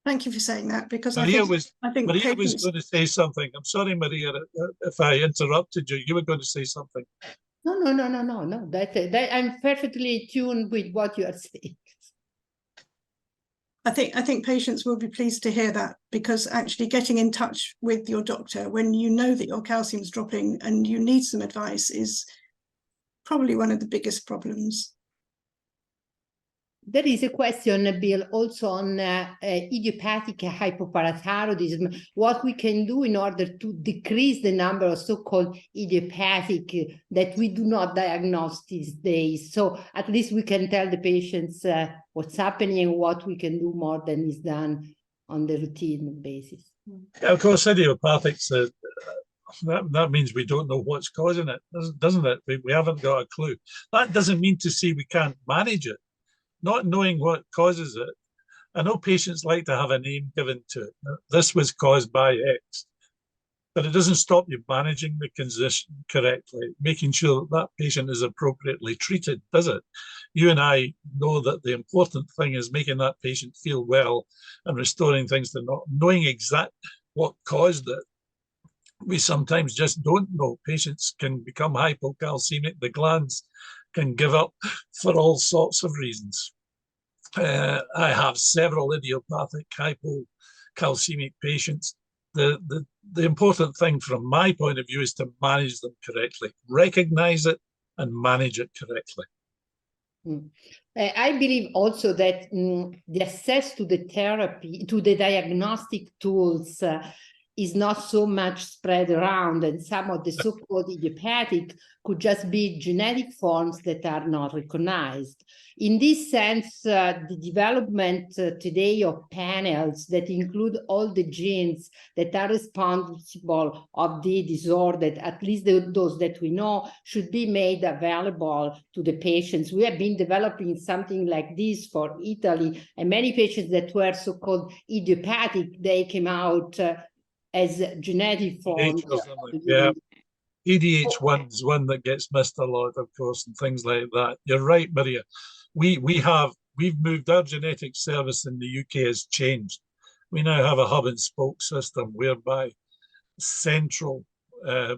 S2: Thank you for saying that, because
S4: Maria
S2: I think
S4: Maria
S2: patients...
S4: was going to say something. I'm sorry, Maria, if I interrupted you. You were going to say something. No.
S3: That I'm perfectly tuned with what you are saying.
S2: I think patients will be pleased to hear that, because actually getting in touch with your doctor when you know that your calcium's dropping and you need some advice is probably one of the biggest problems.
S3: There is a question, Bill, also on idiopathic hypoparathyroidism, what we can do in order to decrease the number of so-called idiopathic that we do not diagnose these days. So at least we can tell the patients what's happening and what we can do more than is done on the routine basis.
S4: Yeah, of course, idiopathics, that means we don't know what's causing it, doesn't it? We haven't got a clue. That doesn't mean to say we can't manage it. Not knowing what causes it. I know patients like to have a name given to it. This was caused by X, but it doesn't stop you managing the condition correctly, making sure that that patient is appropriately treated, does it? You and I know that the important thing is making that patient feel well and restoring things to normal. Knowing exactly what caused it, we sometimes just don't know. Patients can become hypocalcemic. The glands can give up for all sorts of reasons. I have several idiopathic hypocalcemic patients. The important thing from my point of view is to manage them correctly, recognize it and manage it correctly.
S3: I believe also that the access to the therapy, to the diagnostic tools is not so much spread around, and some of the so-called idiopathic could just be genetic forms that are not recognized. In this sense, the development today of panels that include all the genes that are responsible of the disorder, at least those that we know, should be made available to the patients. We have been developing something like this for Italy, and many patients that were so-called idiopathic, they came out as genetic forms.
S4: Yeah, EDH1 is one that gets missed a lot, of course, and things like that. You're right, Maria. We've moved, our genetic service in the UK has changed. We now have a hub and spoke system whereby central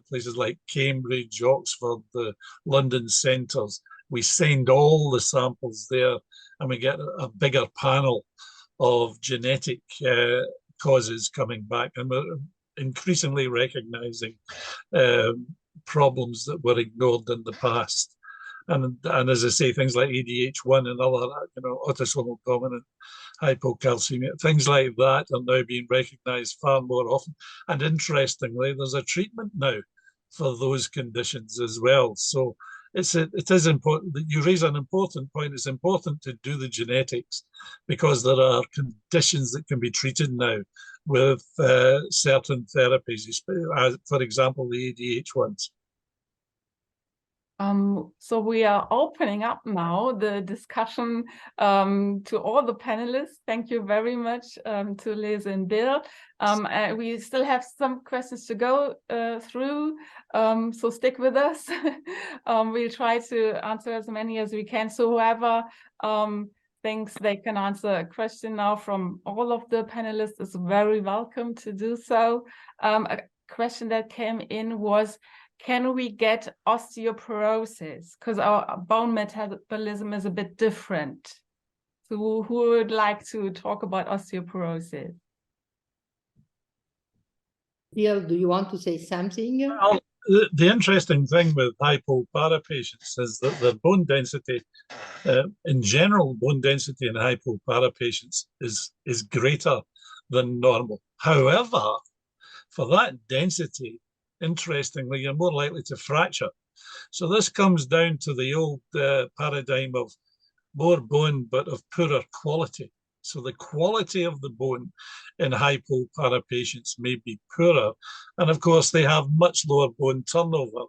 S4: places like Cambridge, Oxford, the London centres, we send all the samples there and we get a bigger panel of genetic causes coming back, and we're increasingly recognizing problems that were ignored in the past. And as I say, things like ADH1 and other, you know, autosomal dominant hypocalcemia, things like that are now being recognized far more often. And interestingly, there's a treatment now for those conditions as well. So it is important that you raise an important point. It's important to do the genetics because there are conditions that can be treated now with certain therapies, for example, the ADH ones.
S1: So we are opening up now the discussion to all the panelists. Thank you very much to Liz and Bill. We still have some questions to go through, so stick with us. We'll try to answer as many as we can. So whoever thinks they can answer a question now from all of the panelists is very welcome to do so. A question that came in was, can we get osteoporosis? Because our bone metabolism is a bit different. So who would like to talk about osteoporosis?
S3: Bill, do you want to say something?
S4: Well, the interesting thing with hypopara patients is that their bone density, in general, bone density in hypopara patients is greater than normal. However, for that density, interestingly, you're more likely to fracture. So this comes down to the old paradigm of more bone, but of poorer quality. So the quality of the bone in hypopara patients may be poorer. And of course, they have much lower bone turnover.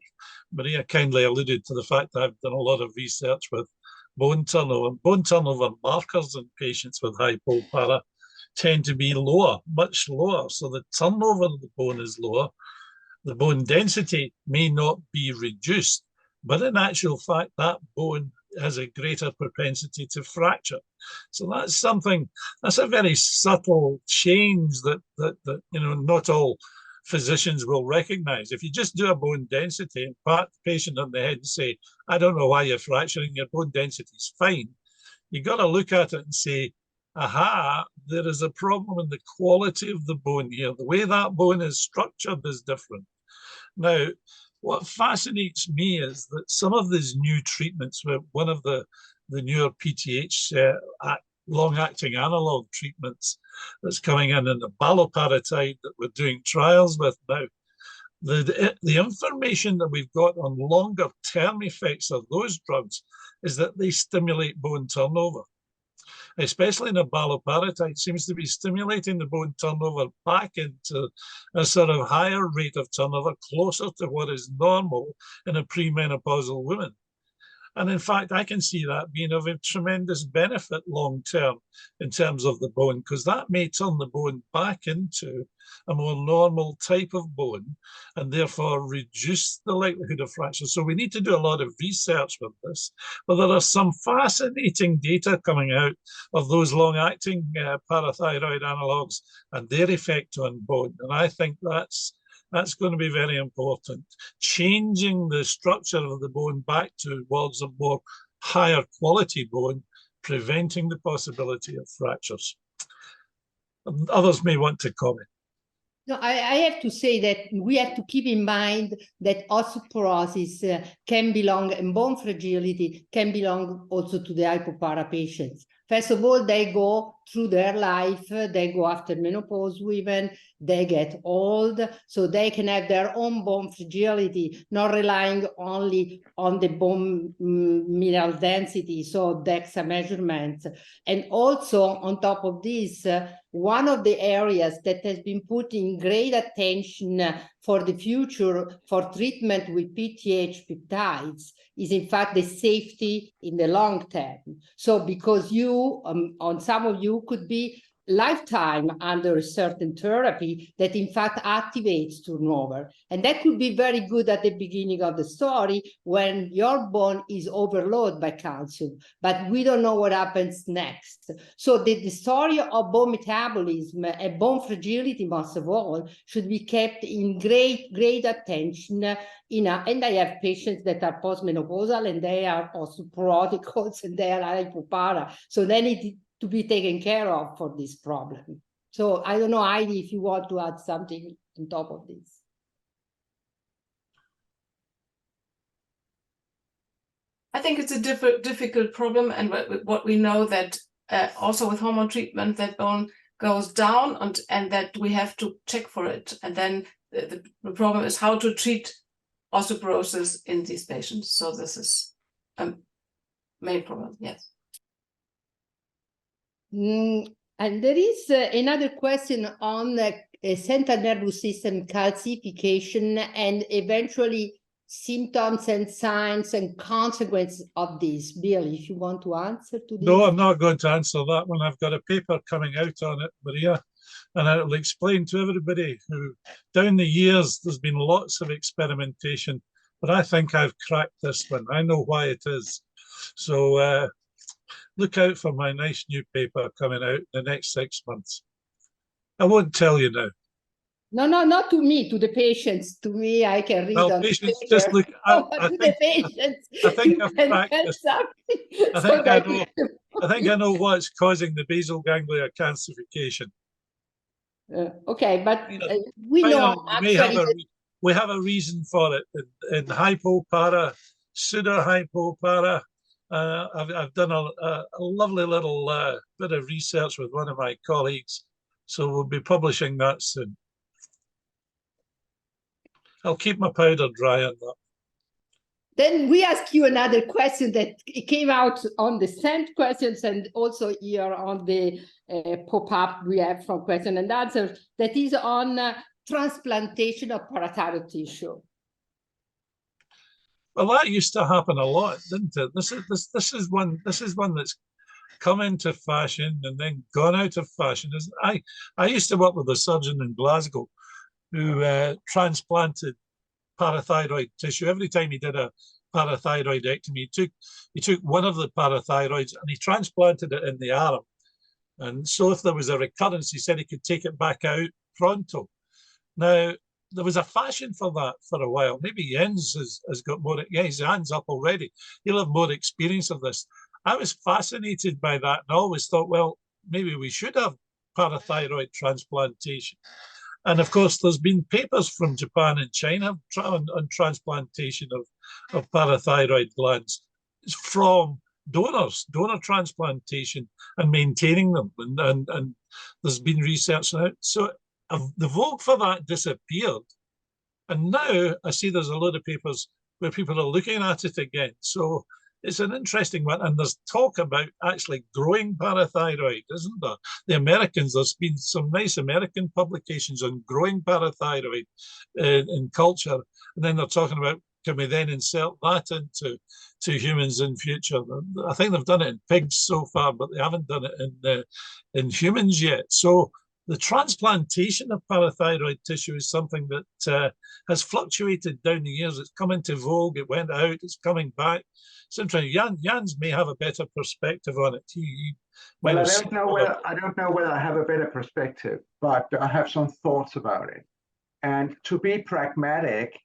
S4: Maria kindly alluded to the fact that I've done a lot of research with bone turnover. Bone turnover markers in patients with hypopara tend to be lower, much lower. So the turnover of the bone is lower. The bone density may not be reduced, but in actual fact, that bone has a greater propensity to fracture. So that's something, that's a very subtle change that you know, not all physicians will recognize. If you just do a bone density and pat the patient on the head and say, I don't know why you're fracturing, your bone density is fine, you got to look at it and say, aha, there is a problem in the quality of the bone here. The way that bone is structured is different. Now, what fascinates me is that some of these new treatments, were one of the newer PTH long-acting analog treatments that's coming in the baloparatide that we're doing trials with now, the information that we've got on longer-term effects of those drugs is that they stimulate bone turnover. Especially in a baloparatide, seems to be stimulating the bone turnover back into a sort of higher rate of turnover, closer to what is normal in a premenopausal woman. And in fact, I can see that being of a tremendous benefit long term in terms of the bone, because that may turn the bone back into a more normal type of bone and therefore reduce the likelihood of fracture. So we need to do a lot of research with this. But there are some fascinating data coming out of those long-acting parathyroid analogs and their effect on bone. And I think that's going to be very important. Changing the structure of the bone back towards a more higher quality bone, preventing the possibility of fractures. Others may want to comment.
S3: No, I have to say that we have to keep in mind that osteoporosis can belong, and bone fragility can belong also to the hypopara patients. First of all, they go through their life, they go after menopause women, they get old, so they can have their own bone fragility, not relying only on the bone mineral density, so DEXA measurements. And also, on top of this, one of the areas that has been put in great attention for the future for treatment with PTH peptides is in fact the safety in the long term. So because you, on some of you could be lifetime under a certain therapy that in fact activates turnover. And that could be very good at the beginning of the story when your bone is overloaded by calcium, but we don't know what happens next. So the story of bone metabolism and bone fragility, most of all, should be kept in great attention. And I have patients that are postmenopausal and they are osteoporotic and they are hypopara. So they need to be taken care of for this problem. So I don't know, Heidi, if you want to add something on top of this.
S6: I think it's a difficult problem, and what we know that also with hormone treatment that bone goes down and that we have to check for it. And then the problem is how to treat osteoporosis in these patients. So this is a main problem, yes.
S3: And there is another question on central nervous system calcification and eventually symptoms and signs and consequences of this. Bill, if you want to answer to this.
S4: No, I'm not going to answer that one. I've got a paper coming out on it, Maria, and I will explain to everybody who, down the years, there's been lots of experimentation, but I think I've cracked this one. I know why it is. So look out for my nice new paper coming out in the next 6 months. I won't tell you now.
S3: No, not to me, to the patients. To me, I can read
S4: Well,
S3: on
S4: patients,
S3: paper.
S4: just look.
S3: To the patients,
S4: I think I've
S3: you can tell
S4: practiced.
S3: something
S4: I
S3: so
S4: think I
S3: that
S4: know. I think I know what's causing the basal ganglia calcification.
S3: okay, but
S4: You know,
S3: we know
S4: we have
S3: actually
S4: we have a reason for it in hypopara, pseudo hypopara. I've done a lovely little bit of research with one of my colleagues, so we'll be publishing that soon. I'll keep my powder dry on that.
S3: Then we ask you another question that came out on the sent questions and also here on the pop-up we have from question and answers, that is on transplantation of parathyroid tissue.
S4: Well, that used to happen a lot, didn't it? This is one that's come into fashion and then gone out of fashion. I used to work with a surgeon in Glasgow who transplanted parathyroid tissue. Every time he did a parathyroidectomy, he took one of the parathyroids and he transplanted it in the arm. And so if there was a recurrence, he said he could take it back out pronto. Now, there was a fashion for that for a while. Maybe Jens has got more, yeah, his hand's up already. He'll have more experience of this. I was fascinated by that and I always thought, well, maybe we should have parathyroid transplantation. And of course, there's been papers from Japan and China on transplantation of parathyroid glands from donors, donor transplantation and maintaining them. And there's been research on it. So the vogue for that disappeared. And now I see there's a lot of papers where people are looking at it again. So it's an interesting one. And there's talk about actually growing parathyroid, isn't there? The Americans, there's been some nice American publications on growing parathyroid in culture. And then they're talking about, can we then insert that into humans in future? I think they've done it in pigs so far, but they haven't done it in humans yet. So the transplantation of parathyroid tissue is something that has fluctuated down the years. It's come into vogue, it went out, it's coming back. It's interesting. Jans may have a better perspective on it.
S7: Well, I don't know whether I have a better perspective, but I have some thoughts about it. And to be pragmatic,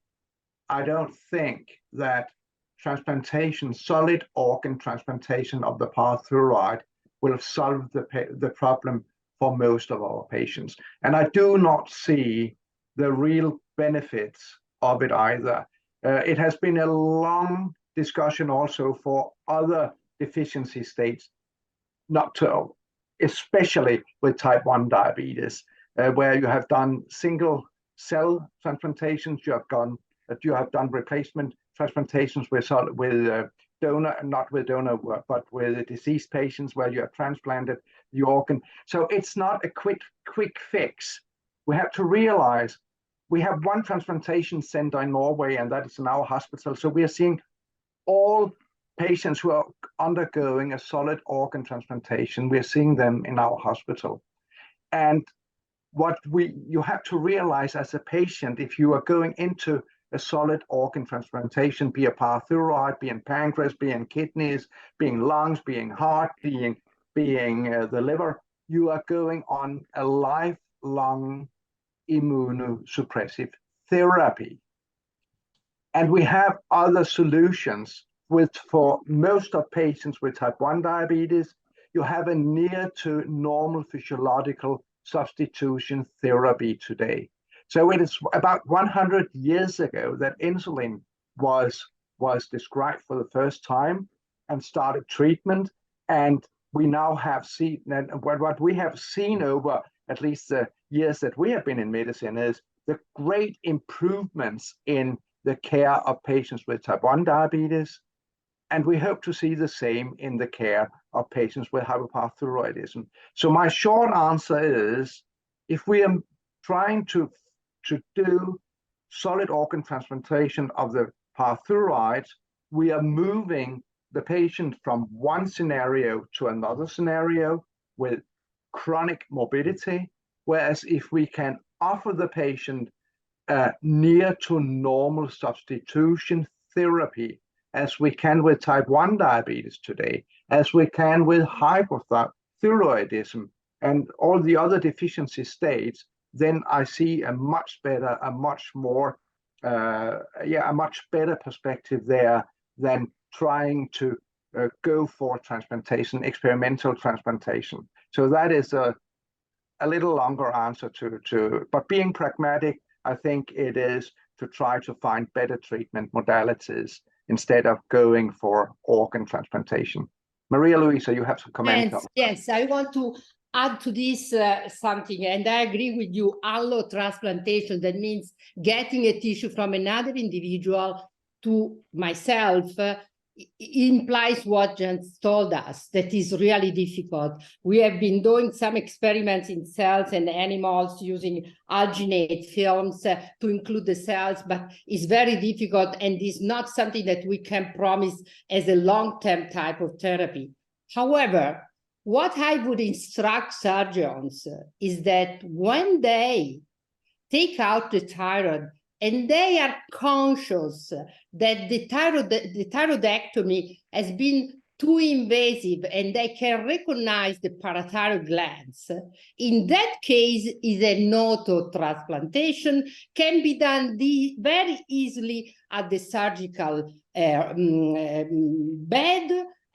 S7: I don't think that transplantation, solid organ transplantation of the parathyroid will have solved the problem for most of our patients. And I do not see the real benefits of it either. It has been a long discussion also for other deficiency states, especially with type 1 diabetes, where you have done single cell transplantations, you have done replacement transplantations with donor, not with donor, but with deceased patients where you have transplanted the organ. So it's not a quick fix. We have to realize we have one transplantation center in Norway, and that is in our hospital. So we are seeing all patients who are undergoing a solid organ transplantation. We're seeing them in our hospital. And what you have to realize as a patient, if you are going into a solid organ transplantation, be a parathyroid, be in pancreas, be in kidneys, being lungs, being heart, being the liver, you are going on a lifelong immunosuppressive therapy. And we have other solutions for most of patients with type 1 diabetes. You have a near to normal physiological substitution therapy today. So it is about 100 years ago that insulin was described for the first time and started treatment. And we now have seen, and what we have seen over at least the years that we have been in medicine is the great improvements in the care of patients with type 1 diabetes. And we hope to see the same in the care of patients with hypoparathyroidism. So my short answer is, if we are trying to do solid organ transplantation of the parathyroid, we are moving the patient from one scenario to another scenario with chronic morbidity. Whereas if we can offer the patient near to normal substitution therapy, as we can with type 1 diabetes today, as we can with hypothyroidism and all the other deficiency states, then I see a much better, a much more, a much better perspective there than trying to go for transplantation, experimental transplantation. So that is a little longer answer but being pragmatic, I think it is to try to find better treatment modalities instead of going for organ transplantation. Maria Luisa, you have to comment.
S3: Yes, I want to add to this something, and I agree with you. Allotransplantation, that means getting a tissue from another individual to myself, implies what Jens told us, that is really difficult. We have been doing some experiments in cells and animals using alginate films to include the cells, but it's very difficult and is not something that we can promise as a long-term type of therapy. However, what I would instruct surgeons is that when they take out the thyroid and they are conscious that the thyroidectomy has been too invasive and they can recognize the parathyroid glands, in that case, is an auto-transplantation, can be done very easily at the surgical bed,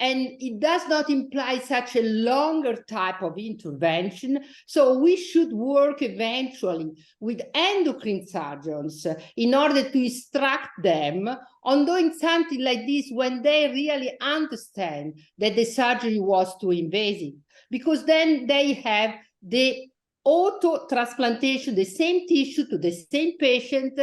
S3: and it does not imply such a longer type of intervention. So we should work eventually with endocrine surgeons in order to instruct them on doing something like this when they really understand that the surgery was too invasive, because then they have the auto-transplantation, the same tissue to the same patient,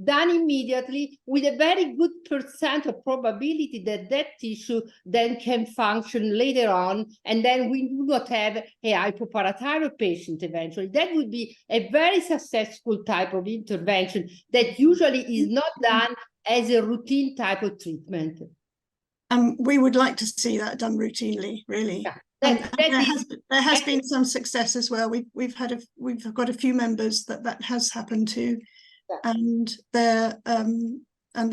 S3: done immediately with a very good % of probability that that tissue then can function later on, and then we do not have a hypoparathyroid patient eventually. That would be a very successful type of intervention that usually is not done as a routine type of treatment.
S2: We would like to see that done routinely, really.
S3: Yeah.
S2: There has been some success as well. We've got a few members that has happened to. Yeah. And they're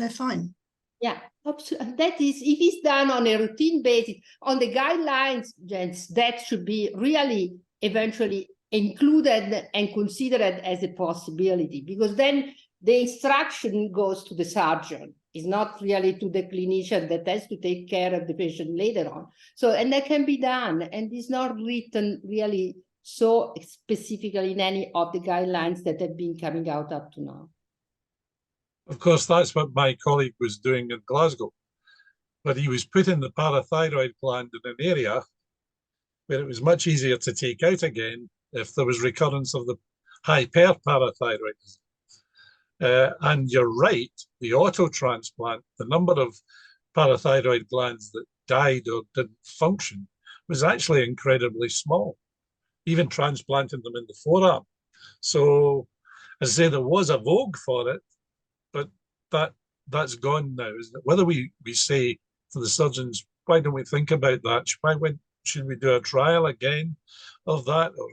S2: fine.
S3: Yeah, absolutely. That is, if it's done on a routine basis, on the guidelines, Jens, that should be really eventually included and considered as a possibility, because then the instruction goes to the surgeon. It's not really to the clinician that has to take care of the patient later on. So, and that can be done, and it's not written really so specifically in any of the guidelines that have been coming out up to now.
S4: Of course, that's what my colleague was doing in Glasgow, but he was putting the parathyroid gland in an area where it was much easier to take out again if there was recurrence of the hyperparathyroidism. And you're right, the auto-transplant, the number of parathyroid glands that died or didn't function was actually incredibly small, even transplanting them in the forearm. So, as I say, there was a vogue for it, but that's gone now, isn't it? Whether we say to the surgeons, why don't we think about that? Should we do a trial again of that? Or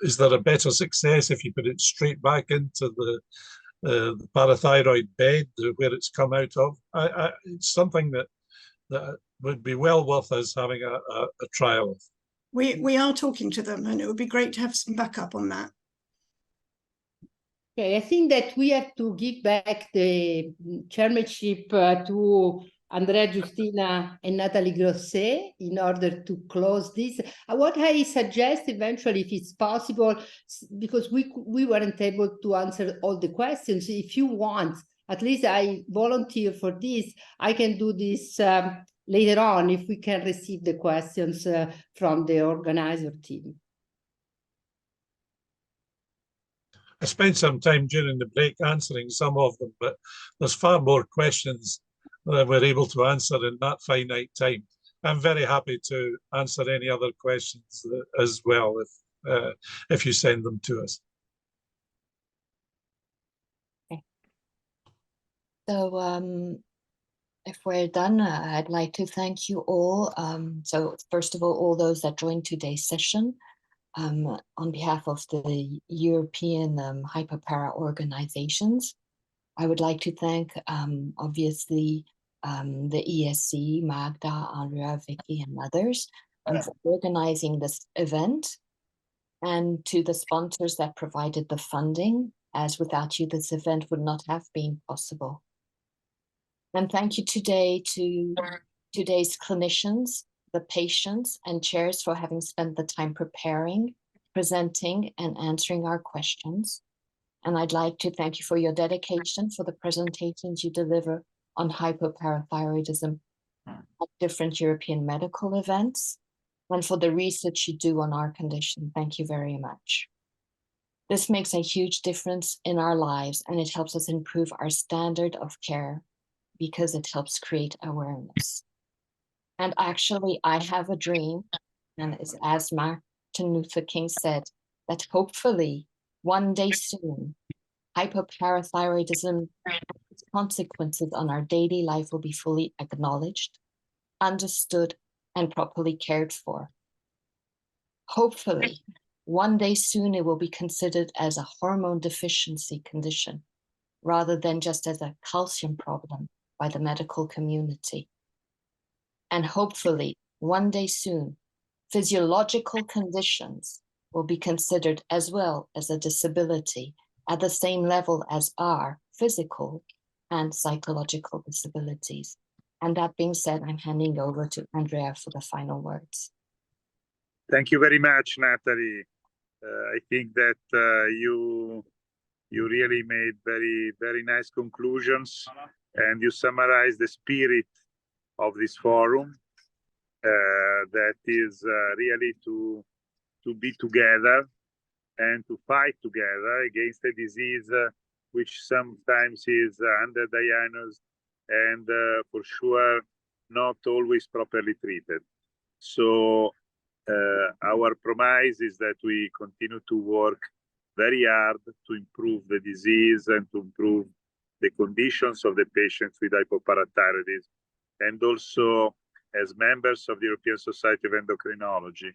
S4: is there a better success if you put it straight back into the parathyroid bed where it's come out of? It's something that would be well worth us having a trial of.
S2: We are talking to them, and it would be great to have some backup on that.
S3: Okay, I think that we have to give back the chairmanship to Andrea Giustina and Natalie Grosset in order to close this. What I suggest eventually, if it's possible, because we weren't able to answer all the questions, if you want, at least I volunteer for this, I can do this later on if we can receive the questions from the organizer team.
S4: I spent some time during the break answering some of them, but there's far more questions that we're able to answer in that finite time. I'm very happy to answer any other questions as well if you send them to us.
S8: Okay. So if we're done, I'd like to thank you all. So first of all those that joined today's session. On behalf of the European hypopara organizations, I would like to thank, obviously, the ESE, Magda, Andrea, Vicky, and others for organizing this event. and to the sponsors that provided the funding, as without you, this event would not have been possible. And thank you today to today's clinicians, the patients and chairs for having spent the time preparing, presenting, and answering our questions. And I'd like to thank you for your dedication for the presentations you deliver on hypoparathyroidism at different European medical events, and for the research you do on our condition. Thank you very much. This makes a huge difference in our lives, and it helps us improve our standard of care because it helps create awareness. And actually, I have a dream, and it's as Martin Luther King said, that hopefully one day soon, hypoparathyroidism consequences on our daily life will be fully acknowledged, understood, and properly cared for. Hopefully, one day soon it will be considered as a hormone deficiency condition rather than just as a calcium problem by the medical community. And hopefully, one day soon, physiological conditions will be considered as well as a disability at the same level as are physical and psychological disabilities. And that being said, I'm handing over to Andrea for the final words.
S9: Thank you very much, Natalie. I think that you really made very nice conclusions, and you summarized the spirit of this forum, that is really to be together and to fight together against a disease which sometimes is underdiagnosed and for sure not always properly treated. So our promise is that we continue to work very hard to improve the disease and to improve the conditions of the patients with hypoparathyroidism, and also as members of the European Society of Endocrinology,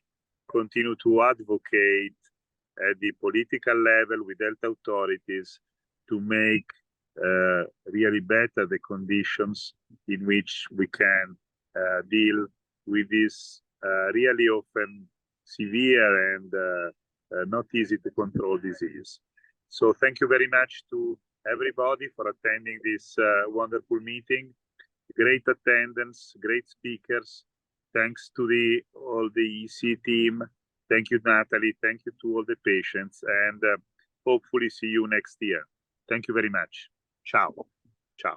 S9: continue to advocate at the political level with health authorities to make really better the conditions in which we can deal with this really often severe and not easy to control disease. So thank you very much to everybody for attending this wonderful meeting. Great attendance, great speakers. Thanks to all the ESE team. Thank you, Natalie. Thank you to all the patients, and hopefully see you next year. Thank you very much. Ciao. Ciao.